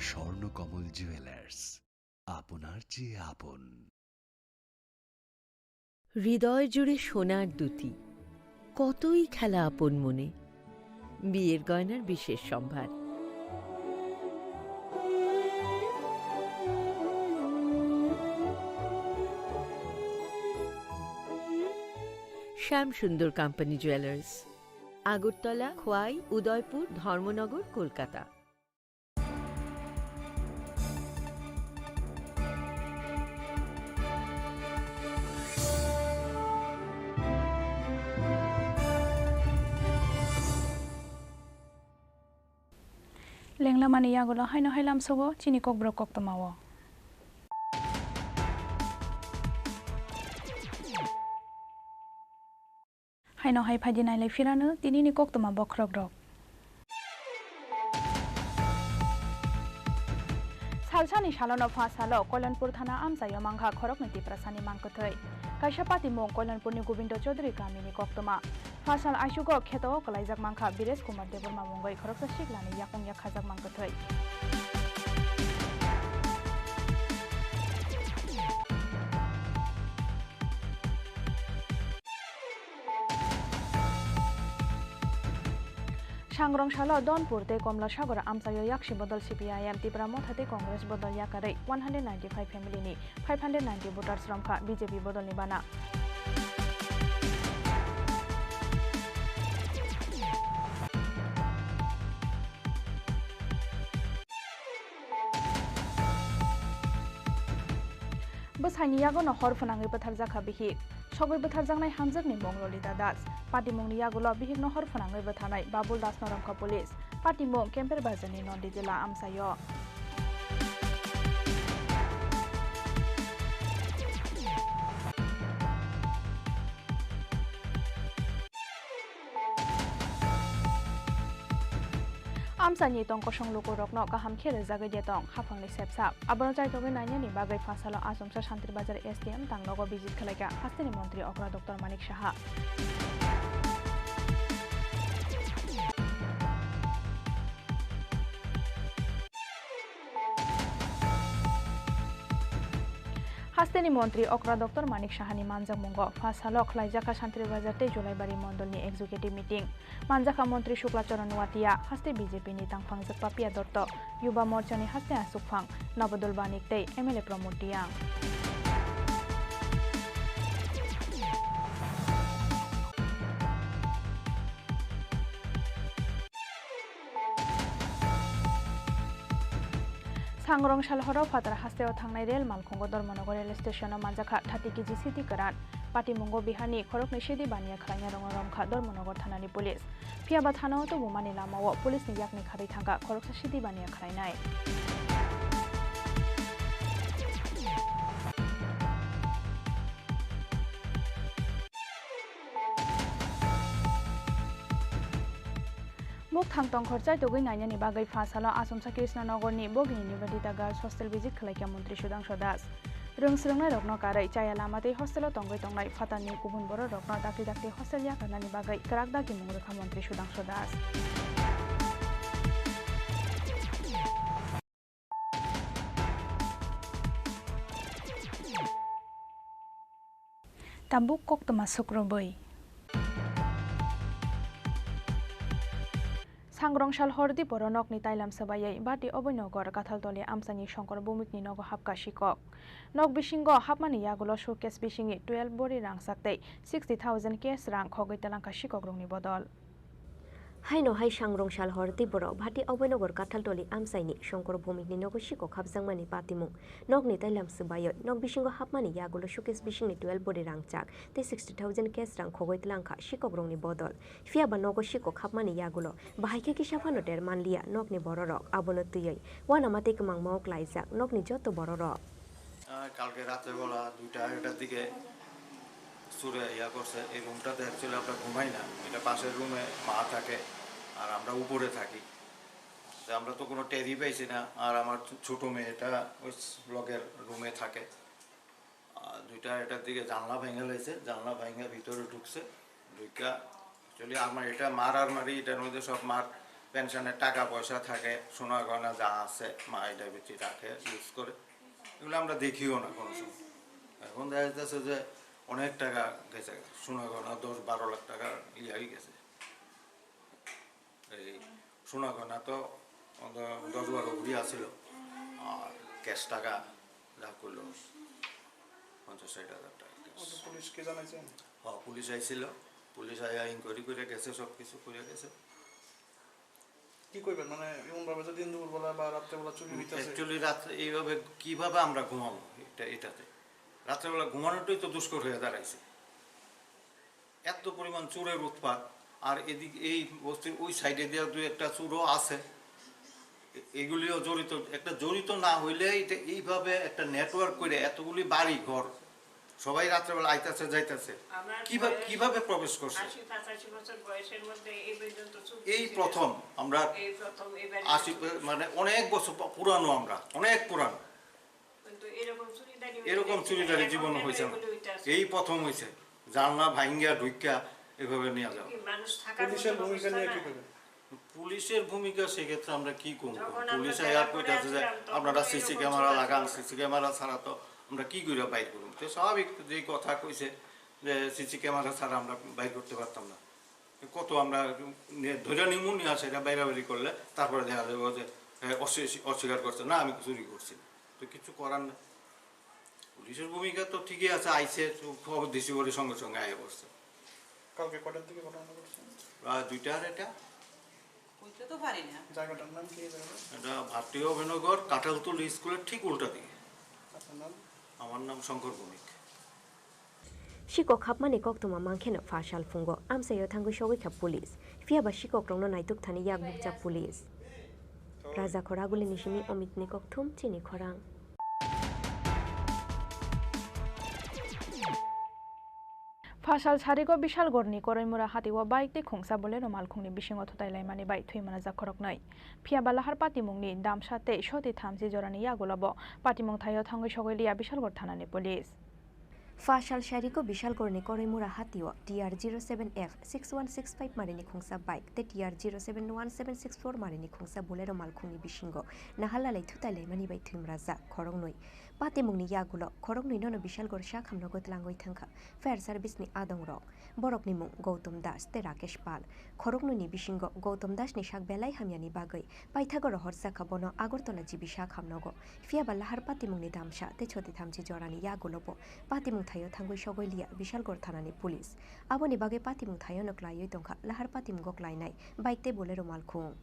স্বর্ণকমল জুয়েলার্স, আপনার চেয়ে আপন। হৃদয় জুড়ে সোনার দুটি, কতই খেলা আপন মনে। বিয়ের গয়নার বিশেষ সম্ভার। শ্যাম সুন্দর company jewellers, Agartala, Khowai, Udaipur, Dharmanagar, Kolkata. lenglamani yagulo haino hailam sogo chini kokborok koktamawo haino hai phadi nailai firano tinini koktoma bokrok rok সালসানি সালনো ফা সালো কল্যাণপুর থানা আমসাইও মাংখা খরক নীতি প্রাসানি মাংকথৈ কাইসা পাতিমুং কল্যাণপুরনি গোবিন্দ চৌধুরী গামিনি কক্তমা ফাসাল আইসুগো খেতো কলাইজাক মাংখা বীরেশ কুমার দেববর্মা মুঙ্গই খরকসা শিখলানি ইয়াকুং ইয়াখাজাক মাংকথৈ सांग्रं सालो दौनपुर ते कमला सागर आमसायो याक्षी बदल CPIM त्रिपुरा मथाते कांग्रेस बदल याकारै 195 फैमिली नि 590 भोटार्स रमखा BJP बदल नि बाना बसाइनि यागोनो हर फनाङै बोथारजाखा बिहिक सगै बोथारजांनाय हामजोगनि मुं ललिता दास पाटिमुंनि यागोलो बिहिकनो हर फनाङै बोथारनाय बाबुल दास नरमखा पुलिस पाटिमुं केम्पेर बाजारनि नन्दी जिल्ला आमसायो आमसानि तंक संलुको रकनो गाहाम खेर जागै देतंग हाफांनि सेबसाब आबनो जायतगै नायनायनि बागै फासालो आसमसा शान्ति बाजार SDM तांगलगो बिजित खालायगा हास्तेनि मन्त्री अग्रा डक्टर मानिक साहा हास्तेनि मन्त्री अग्रा डक्टर मानिक साहानि मानजाक मुंगो फासालो खलाइजाखा शान्ति बाजार ते जुलाइबारि मण्डलनि एक्जिक्युटिभ मिटिं मानजाखा मन्त्री शुक्लाचरण नुवातिया हास्ते BJP नि तांफांजक पापिया दत्त युवा मोर्चानि हास्ते आसुकफां नबदुल बानिक ते MLA प्रमोद दियां सांग्रं सालहरो फातार हास्तेयाव थांनाय रेल मालखंगो धर्मनगर रेल स्टेशनाव मानजाखा 30 केजि सिटि गोरान पाटिमुंगो बिहानि खरकनि सिदि बानिया खालायना दङ रमखा धर्मनगर थानानि पुलिस फियाबा थानाव तो बुमानि लामाव पुलिसनि याकनि खारै थांगा खरकसा सिदि बानिया खालायनाय मुख थांतं खरचाय तगै नायनायनि बागै फासालो आसमसा कृष्णनगरनि बगिनि निवेदिता गार्ल्स हस्टेल विजिट खालायखा मन्त्री सुदांशु दास रोंस्रोंनाय रकनो कारै चाया लामाते हस्टेलाव तंगै तंनाय फातानि गुबुन बर' रकनो दाख्लि दाख्लि हस्टेल याकारनानि बागै कराक दागि मुंरोखा मन्त्री सुदांशु दास ताबुक कक्तमा सुक्रबै सांग्रं सालहरदि बर' नकनि ताइलाम सबायै बाति अबयनगर गाथालतलि आमसानि शंकर भौमिकनि नग हाबका शिकक नक बिसिंगो हाबमानि यागुलो शोकेस बिसिंनि 12 बरि रां साक्तै 60,000 केस रां खगै तलांका शिकक रंनि बदल हाइनो हाइ सांग्रं सालहर त्रिपुरा भाटी अबयनगर गाथालतलि आमसाइनि शंकर भौमिकनि नग शिकक हाबजांमानि पातिमुं नकनि ताइलाम सबायै नक बिसिंगो हाबमानि यागुलो शोकेस बिसिंनि 12 बरि रां चाक ते 60,000 केस रां खगै तलांका शिकक रंनि बदल फियाबा नग शिकक हाबमानि यागुलो बाहायके किसाफानो टेर मानलिया नकनि बर' रक आबनो तुयै वानामाते कमां मावक लाइजाक नकनि जत बर' रक কালকে রাত্রেবেলা 2:30টার দিকে সুরে করছে এই রুমটাতে অ্যাকচুয়ালি আমরা ঘুমাই না এটা পাশের রুমে মা থাকে আর আমরা উপরে থাকি তো আমরা তো কোনো টেরই পাইছি না আর আমার ছোট মেয়েটা ওই ব্লকের রুমে থাকে 2:30টার দিকে জানলা ভেঙে লেছে জানলা ভেঙে ভিতরে ঢুকছে ঢুকা অ্যাকচুয়ালি আমার এটা মার আর মারি এটার মধ্যে সব মার পেনশনের টাকা পয়সা থাকে সোনা গয়না যা আছে মা এটা বেশি রাখে ইউজ করে এগুলো আমরা দেখিও না কোনো সময় এখন দেখা যাচ্ছে যে অনেক টাকা গেছে সোনা গয়না 10-12 লাখ টাকা হয়ে গেছে এই সোনা গয়না তো 10-12 ভরি আসছিল আর ক্যাশ টাকা যা করলো 50-60 হাজার টাকা পুলিশকে জানাইছেন হ্যাঁ পুলিশ আইছিল পুলিশ আয়া ইনকোয়ারি করে গেছে সব কিছু করে গেছে কি কইবেন মানে এমন ভাবে যে দিন দুপুরবেলা বা রাত্রেবেলা চুরি হইতাছে অ্যাকচুয়ালি রাতে এইভাবে কিভাবে আমরা ঘুমাবো এটাতে রাত্রেবেলা ঘুমানোটাই তো দুষ্কর হয়ে দাঁড়াইছে এত পরিমাণ চোরের উৎপাত আর এদিকে এই বস্তির ওই সাইডে দিয়ে দুই একটা চোরও আছে এগুলিও জড়িত একটা জড়িত না হইলে এটা এইভাবে একটা নেটওয়ার্ক করে এতগুলি বাড়ি ঘর সবাই রাত্রেবেলা আইতাছে যাইতাছে, কিভাবে প্রবেশ করছে? 85 বছর বয়সের মধ্যে এই পর্যন্ত এই প্রথম আমরা 80 মানে অনেক বছর পুরানো, আমরা অনেক পুরানো, কিন্তু এরকম চুরিদারি জীবন হয়েছে না, এই প্রথম হয়েছে। জানলা ভাঙ্গা ঢুইকা এভাবে নিয়ে যাও। পুলিশের ভূমিকা নিয়ে কি করবে? পুলিশের ভূমিকা সেক্ষেত্রে আমরা কি করবো? পুলিশ আয়ার কইতাছে যে আপনারা সিসি ক্যামেরা লাগান, সিসি ক্যামেরা ছাড়া তো আমরা কি করে বাইর করব? তো স্বাভাবিক যেই কথা কইছে যে সিসি ক্যামেরা ছাড়া আমরা বাইর করতে পারতাম না। কত আমরা ধরে নিয়ে আসে এটা বাইরাবাড়ি করলে তারপরে দেখা যাবে যে অস্বীকার করছে না আমি চুরি করছি, তো কিছু করার না। পুলিশের ভূমিকা তো ঠিকই আছে, আইসে খবর দিছি বলে সঙ্গে সঙ্গে আয় করছে। কালকে কটার দিকে ঘটনা ঘটছে? প্রায় 2টার। এটা কইতে তো পারি না। জায়গাটার নাম কি? এটা ভাটিয়া অভিনগর কাঁঠালতলী স্কুলের ঠিক উল্টা দিকে। আপনার নাম? আমার নাম Shankar Bhowmik. Shikok hapmani kok tuma mangkheno fashal fungo amsayo thangu shogoi kha police fiaba shikok rongno naituk thani yak bukcha police Raja Khoraguli nishimi Omit Nikok Thum Chini Khorang Fashal Charigo Bishal Gorni Korimura Hatiwa Bike de Khongsa Bolero Malkhungni Bishingo Thutailai Mani Bai Thuimana Zakhorok Nai Phiabala Har Patimungni Damshate Shoti Thamsi Jorani Yagolabo Patimung Thayo Thangu Shogolia Bishal Gor Thanani Police Fashal Shariko Bishal Gorni Korimura Hatiwa TR07F 6165 Marini Khongsa Bike the TR071764 Marini Khongsa Bolero Malkhungni Bishingo Nahalale Thutailai Mani Bai Thuimraza Khorong Noi Patimungni Yagulo Khorong Noi Nono Bishal Gor Shakhamno Gotlangoi Thangkha Fair Service ni Adong Rok Borok ni Mung Gautam Das te Rakesh Pal Khorong Noi ni Bishingo Gautam Das ni Shak Belai Hamyani Bagai Paithagor Horsa Khabono Agortola Jibi Shak Hamnogo Fiaba Lahar Patimungni Damsha te Choti Thamji Jorani Yagulobo Patimung Thayo Thangoi Shogoilia Bishal Gor Thanani Police Aboni Bagai Patimung Thayo Noklayo Tongkha Lahar Patimung Goklainai Bike te Bolero Malkhung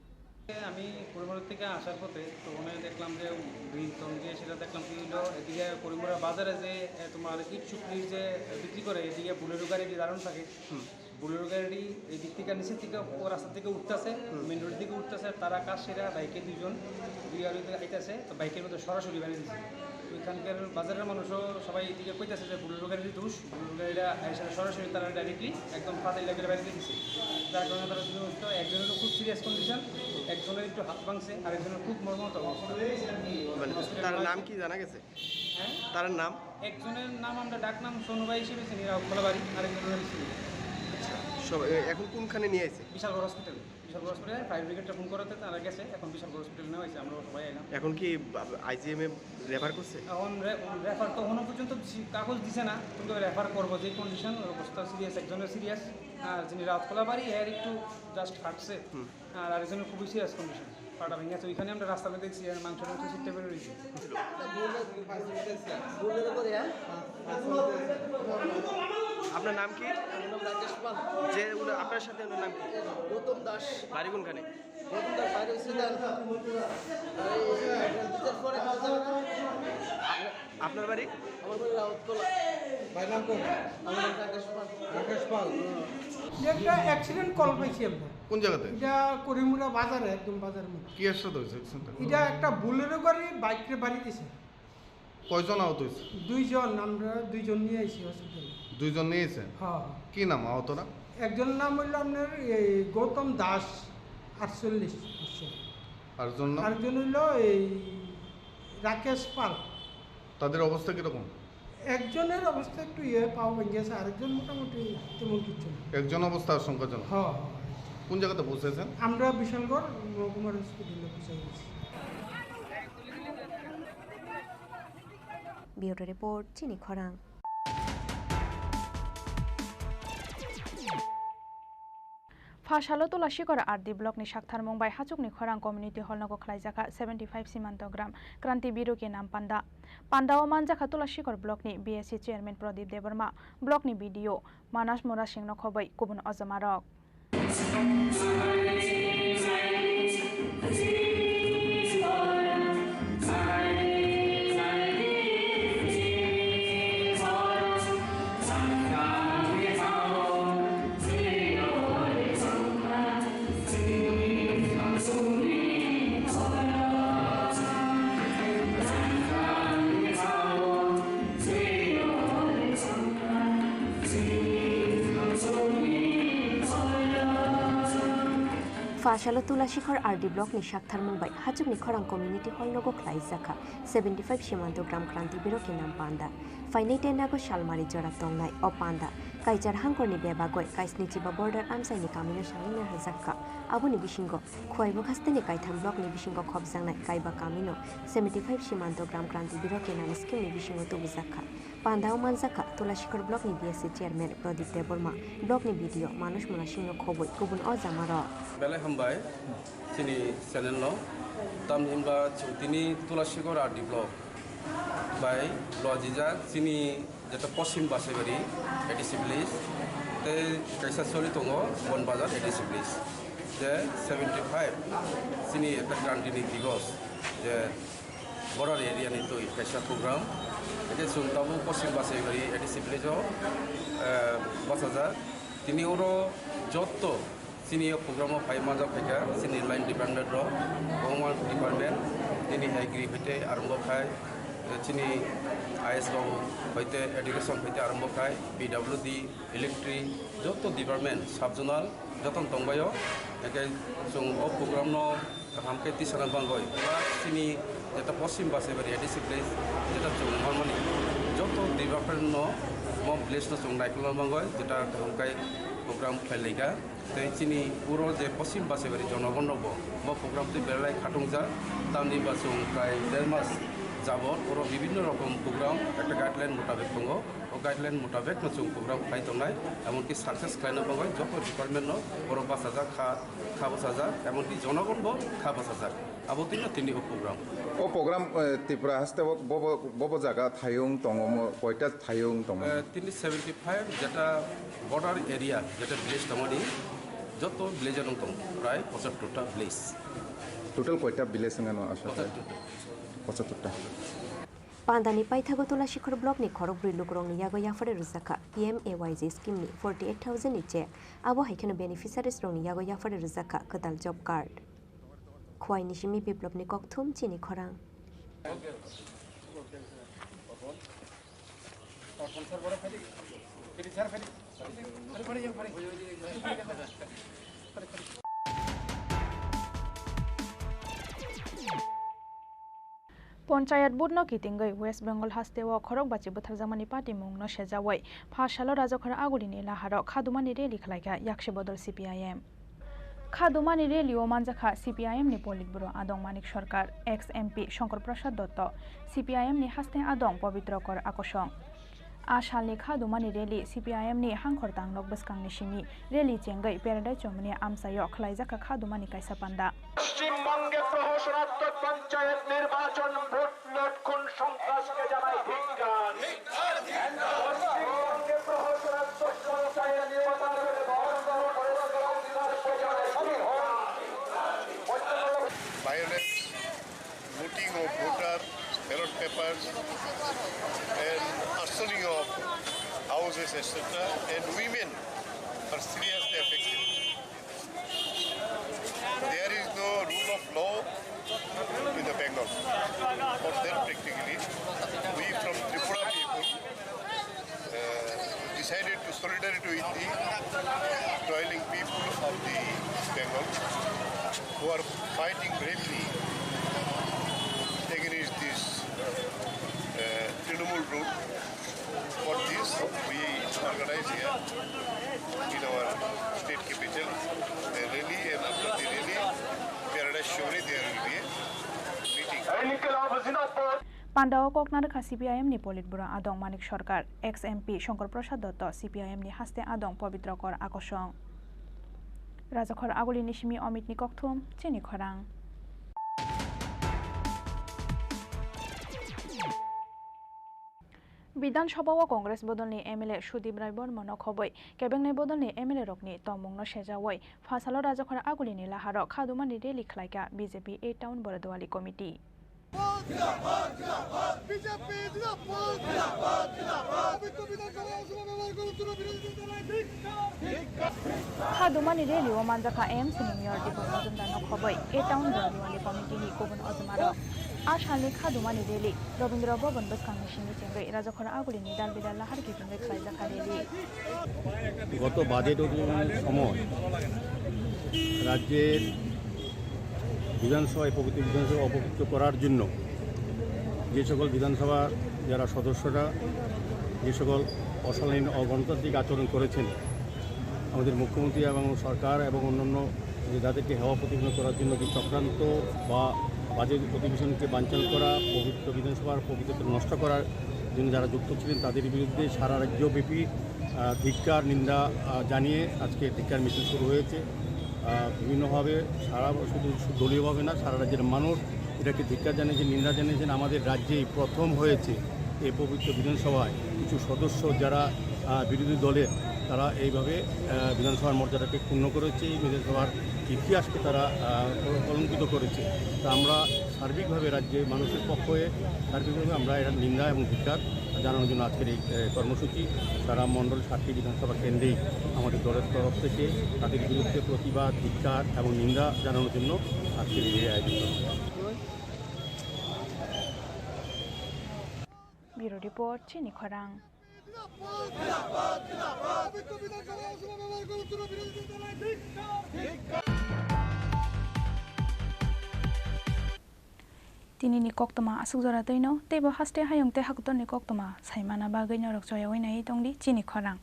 আমি করিমুরা থেকে আসার পথে তো ওখানে দেখলাম যে ব্রিজতন দিয়ে সেটা দেখলাম কি হলো এদিকে করিমুরা বাজারে যে তোমার ইট শুকরির যে বিক্রি করে এদিকে বুলেরো গাড়ি দাঁড়ানো থাকে বুলেরো গাড়ি এই দিক থেকে নিচের থেকে রাস্তা থেকে উঠতেছে মেন রোড দিকে উঠতেছে তারা কাজ সেরা বাইকে দুজন আইতেছে তো বাইকের মধ্যে সরাসরি বানিয়ে দিচ্ছে তো এখানকার বাজারের মানুষও সবাই এদিকে কইতেছে যে বুলেরো গাড়ির দোষ বুলেরো গাড়িটা সরাসরি তারা ডাইরেক্টলি একদম ফাঁদের লেগে বানিয়ে দিচ্ছে যার কারণে তারা তো একজনের খুব সিরিয়াস কন্ডিশন একজনের একটু হাত ভাঙছে আর একজনের খুব মর্মাহত অবস্থা তার নাম কি জানা গেছে? হ্যাঁ তার নাম একজনের নাম আমরা ডাক নাম সোনুভাই হিসেবে চিনি রাউতলাবাড়ি আরেকজনের চিনি এখন কোনখানে নিয়ে আসছে? বিশালগড় হসপিটালে ফায়ার ব্রিগেডটা ফোন করাতে তারা গেছে এখন বিশালগড় হসপিটালে নেওয়া হয়েছে আমরা সবাই এলাম এখন কি আইজিএমএ রেফার করছে? এখন রেফার তো এখনো পর্যন্ত কাগজ দিছে না কিন্তু রেফার করবো যে কন্ডিশন অবস্থা সিরিয়াস একজনের সিরিয়াস আর যিনি রাউতলাবাড়ি এর একটু জাস্ট ফাটছে আর আরেকজনের খুবই সিরিয়াস কন্ডিশন পাটা ভেঙে আছে ওইখানে আমরা রাস্তাতে দেখছি আর মাংস সিটটা বের হয়েছে আপনার নাম কি? রাকেশ পাল। যে আপনার সাথে ওনার নাম কি? গৌতম দাস। বাড়ি কোনখানে? গৌতম দাস বাড়ি হচ্ছে আপনার বাড়ি? আমার বাড়ি রাউতলা। ভাই নাম কোন? আমার নাম রাকেশ পাল। রাকেশ পাল। একটা অ্যাক্সিডেন্ট কল পাইছি আমরা। কোন জায়গাতে? এটা করিমুরা বাজারে একদম বাজারের মধ্যে। কি এর সাথে হয়েছে অ্যাক্সিডেন্ট? এটা একটা বুলেরো গাড়ি বাইকে বাড়ি দিছে। কয়জন আহত হয়েছে? দুইজন, আমরা দুইজন নিয়ে আইছি হসপিটালে। দুইজন নিয়েছে? হ্যাঁ। কি নাম আহতরা? একজনের নাম হইল আপনার এই গৌতম দাস 48 বছর। আরেকজন নাম? আরেকজন হইল এই রাকেশ পাল। তাদের অবস্থা কিরকম? একজনের অবস্থা একটু পাওয়া ভেঙে গেছে, আরেকজন মোটামুটি তেমন কিছু না। একজন অবস্থা আশঙ্কাজনক? হ্যাঁ। কোন জায়গাতে পৌঁছেছেন? আমরা বিশালগড় মহকুমার হসপিটালে পৌঁছে গেছি। Bureau Report Chini Khorang Fashalo Tulashikora Ardi Block ni Shakthar Mumbai Hachukni Khorang Community Hall Nago Khlaijaka 75 Simantogram Kranti Biru ke Nam Panda Pandao Manjaka Tulashikor Block ni BSC Chairman Pradip Debarma Block ni BDO Manas Mora Singh no Khobai Kubun Ozamarok Fasalo Tulashikor RD Block ni Shakhtar Mumbai Chini Khorang Community Hall nogo khlai jaka 75 Shimanto Gram Kranti Biro Kinam Panda Fainite nago Shalmari Jora Tongnai o Panda Kaijar Hangkor ni Bebagoi Kaisni Chiba Border Amsai ni Kamino Shalina Hazaka Abuni Bishingo Khoibo Khasteni Kaitham Block ni Bishingo Khobjangnai Kaiba Kamino 75 Shimanto Gram Kranti Biro Kinam Scheme ni Bishingo Tubuzaka Panda o Manzaka Tulashikor Block ni BSC Chairman Pradip Deborma Block ni video Manush Munashino Khoboi Kubun o Zamaro Bele Hambai Chini Channel Law Tam Himba Chutini Tulashikor RD Block by Lojija Chini Jeta Posim Basebari Edisiblis Te Kaisa Solitongo One Bazar Edisiblis The 75 Chini Eta Grantini Digos The Border Area Nito Kaisa Program Eke Suntabu Posim Basebari Edisibliso Basaza Tini Oro Jotto Senior program of 5 months of Peka, senior line dependent law, Home Department, Tini Agri Pete, Armbokai, Chini ISO, Pete, Education Pete Armbokai, PWD, Electric, Joto Department, Subzonal, Joton Tombayo, again, some of program no, Hamketi Sanabangoi, Sini, that a Posim Basebari, Edisiblis, that a harmony, Joto Department no, more blessed on Nicola Mangoi, that are Hamkai program Peliga. Chini Puro je Posim Basebari Jonogonobo, Mo program to Berlai Katungza, Tani Basung Kai Delmas Zabor, or Vivino Rokom program at a guideline Mutabek Pongo, or guideline Mutabek Masung program Pythonai, Amonti success kind of Bongo, Joko Department no, or Basaza, Kabasaza, Amonti Jonogono, Kabasaza, Abotina Tini program. O program Tripura has to Bobo Zaga, Tayung, Tongo, Poita Tayung, Tongo. Tini 75 Jetta border area, Jetta village Tomadi. Joto village nongtong, right? Posa total village. Total koita village ngano asal. Posa total. Pandani Paithago Tulashikor Block ni Khorogri Lukrong ni Yago Yafare Ruzaka PMAYZ scheme ni 48,000 iche. Abo haikeno beneficiaries rong ni Yago Yafare Ruzaka Kadal job card. Khwai Nishimi Biplop ni Kokthum Chini Khorang. Panchayat Budno Kitingai West Bengal Hastewa Khorok Bachi Butharjamani Party Mungno Shejawai Phashalo Rajokhara Agudini Laharo Khadumani Reli Khlaika Yakshi Bodol CPIM Khadumani Reli o Manjakha CPIM ni Politburo Adong Manik Sarkar ex MP Shankar Prasad Dotto CPIM ni Haste Adong Pobitrokor Akoshong Ashalni Khadumani Reli CPIM ni Hangkhortang Lok Baskang ni Shimi Reli Chengai Paradise Chomni Amsayo Khlaijaka Khadumani Kaisa Panda পশ্চিমবঙ্গে প্রহসনাত্মক পঞ্চায়েত নির্বাচন vote লটকুন সন্ত্রাসকে জানাই ধিক্কার পশ্চিমবঙ্গে প্রহসনাত্মক পঞ্চায়েত নির্বাচনের violence, voting of voters, ballot papers, and arsoning of houses, etc. And women are seriously affected. There is no rule of law in the Bengal. For that, practically, we from Tripura people decided to solidarity with the toiling people of the Bengal who are fighting bravely against this Trinamool rule. For this, we organize here in our state capital a rally, and after the rally, Paradise Shomri, there will be a meeting. Pandao Koknarka CPIM ni Politburo Adong Manik Sarkar ex MP Shankar Prasad Dotto CPIM ni Haste Adong Pobitrokor Akoshong Rajokhara Aguli Nishimi Amit ni Kokthum Chini Khorang বিধানসভা ও কংগ্রেস বদলনি MLA Sudip Roy Barman খবই কেবেংনে বদলনি MLA রকনি তমুংনো সেজাওই ফাসালো রাজখরা আগুলিনি লাহার খাদুমানি রেলি খ্লাইকা বিজেপি এ টাউন বরদওয়ালি কমিটি খাদুমানি রেলি ও মানজাখা এম সিনি মেয়র দীপক মজুমদার খবই এ টাউন বরদওয়ালি কমিটি নি গুবুন অজমার আশানি খাদুমানি রেলি রবীন্দ্র ভবন বসকাংনি সিংনি চেঙ্গই রাজখর আগুলিনি দাল বিদাল লাহার কিপিংগই খাইজাখা রেলি গত বাজেট অধিবেশনের সময় রাজ্যের বিধানসভায় পবিত্র বিধানসভা অপবিত্র করার জন্য যে সকল বিধানসভার যারা সদস্যরা যে সকল অশালীন অগণতান্ত্রিক আচরণ করেছেন আমাদের মুখ্যমন্ত্রী এবং সরকার এবং অন্যান্য যাদেরকে হেওয়া প্রতিপন্ন করার জন্য যে চক্রান্ত বা বাজেট অধিবেশনকে বানচাল করা পবিত্র বিধানসভার পবিত্রতা নষ্ট করার জন্য যারা যুক্ত ছিলেন তাদের বিরুদ্ধে সারা রাজ্যব্যাপী ধিক্কার নিন্দা জানিয়ে আজকে ধিক্কার মিছিল শুরু হয়েছে বিভিন্নভাবে শুধু দলীয়ভাবে না সারা রাজ্যের মানুষ এটাকে ধিক্কার জানিয়েছেন নিন্দা জানিয়েছেন আমাদের রাজ্যেই প্রথম হয়েছে এই পবিত্র বিধানসভায় কিছু সদস্য যারা বিরোধী দলের তারা এইভাবে বিধানসভার মর্যাদাকে ক্ষুণ্ণ করেছে এই বিধানসভার ইতিহাসকে তারা কলঙ্কিত করেছে তা আমরা সার্বিকভাবে রাজ্যের মানুষের পক্ষ হয়ে সার্বিকভাবে আমরা এর নিন্দা এবং ধিক্কার জানানোর জন্য আজকের এই কর্মসূচি সারা মণ্ডল 7টি বিধানসভা কেন্দ্রেই আমাদের দলের তরফ থেকে তাদের বিরুদ্ধে প্রতিবাদ ধিক্কার এবং নিন্দা জানানোর জন্য আজকের এই আয়োজন ব্যুরো রিপোর্ট চিনি খরাং তিনি ni koktoma asuk jora toino tebo haste hayong te hakton ni koktoma saimana bagoi norok joya oinai tongdi chini khorang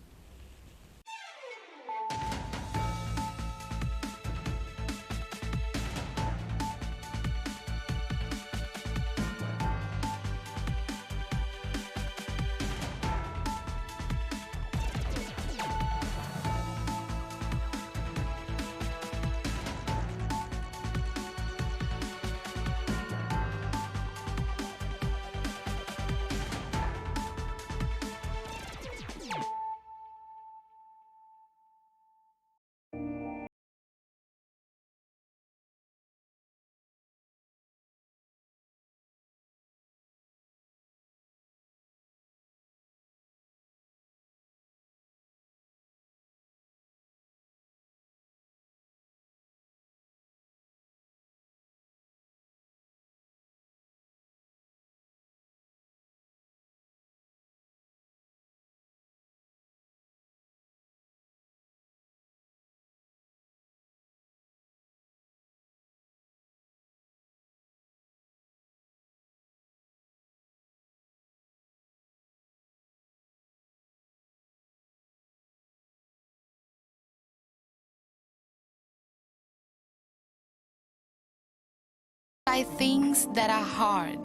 By things that are hard.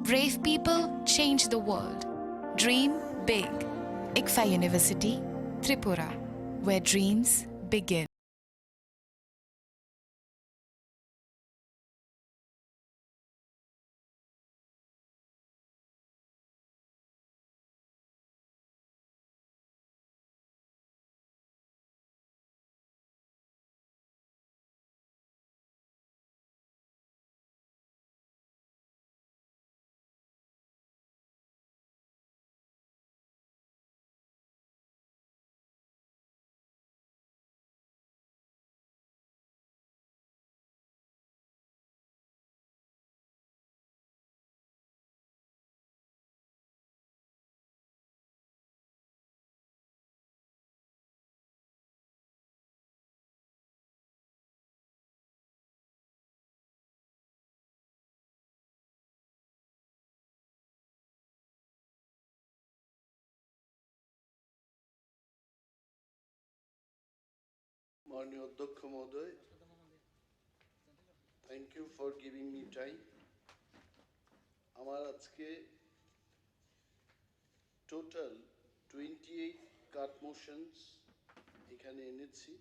Brave people change the world. Dream big. ICFA University, Tripura, where dreams begin. মাননীয় অধ্যক্ষ মহোদয়, thank you for giving me time. আমার আজকে total 28 কাট motions এখানে এনেছি।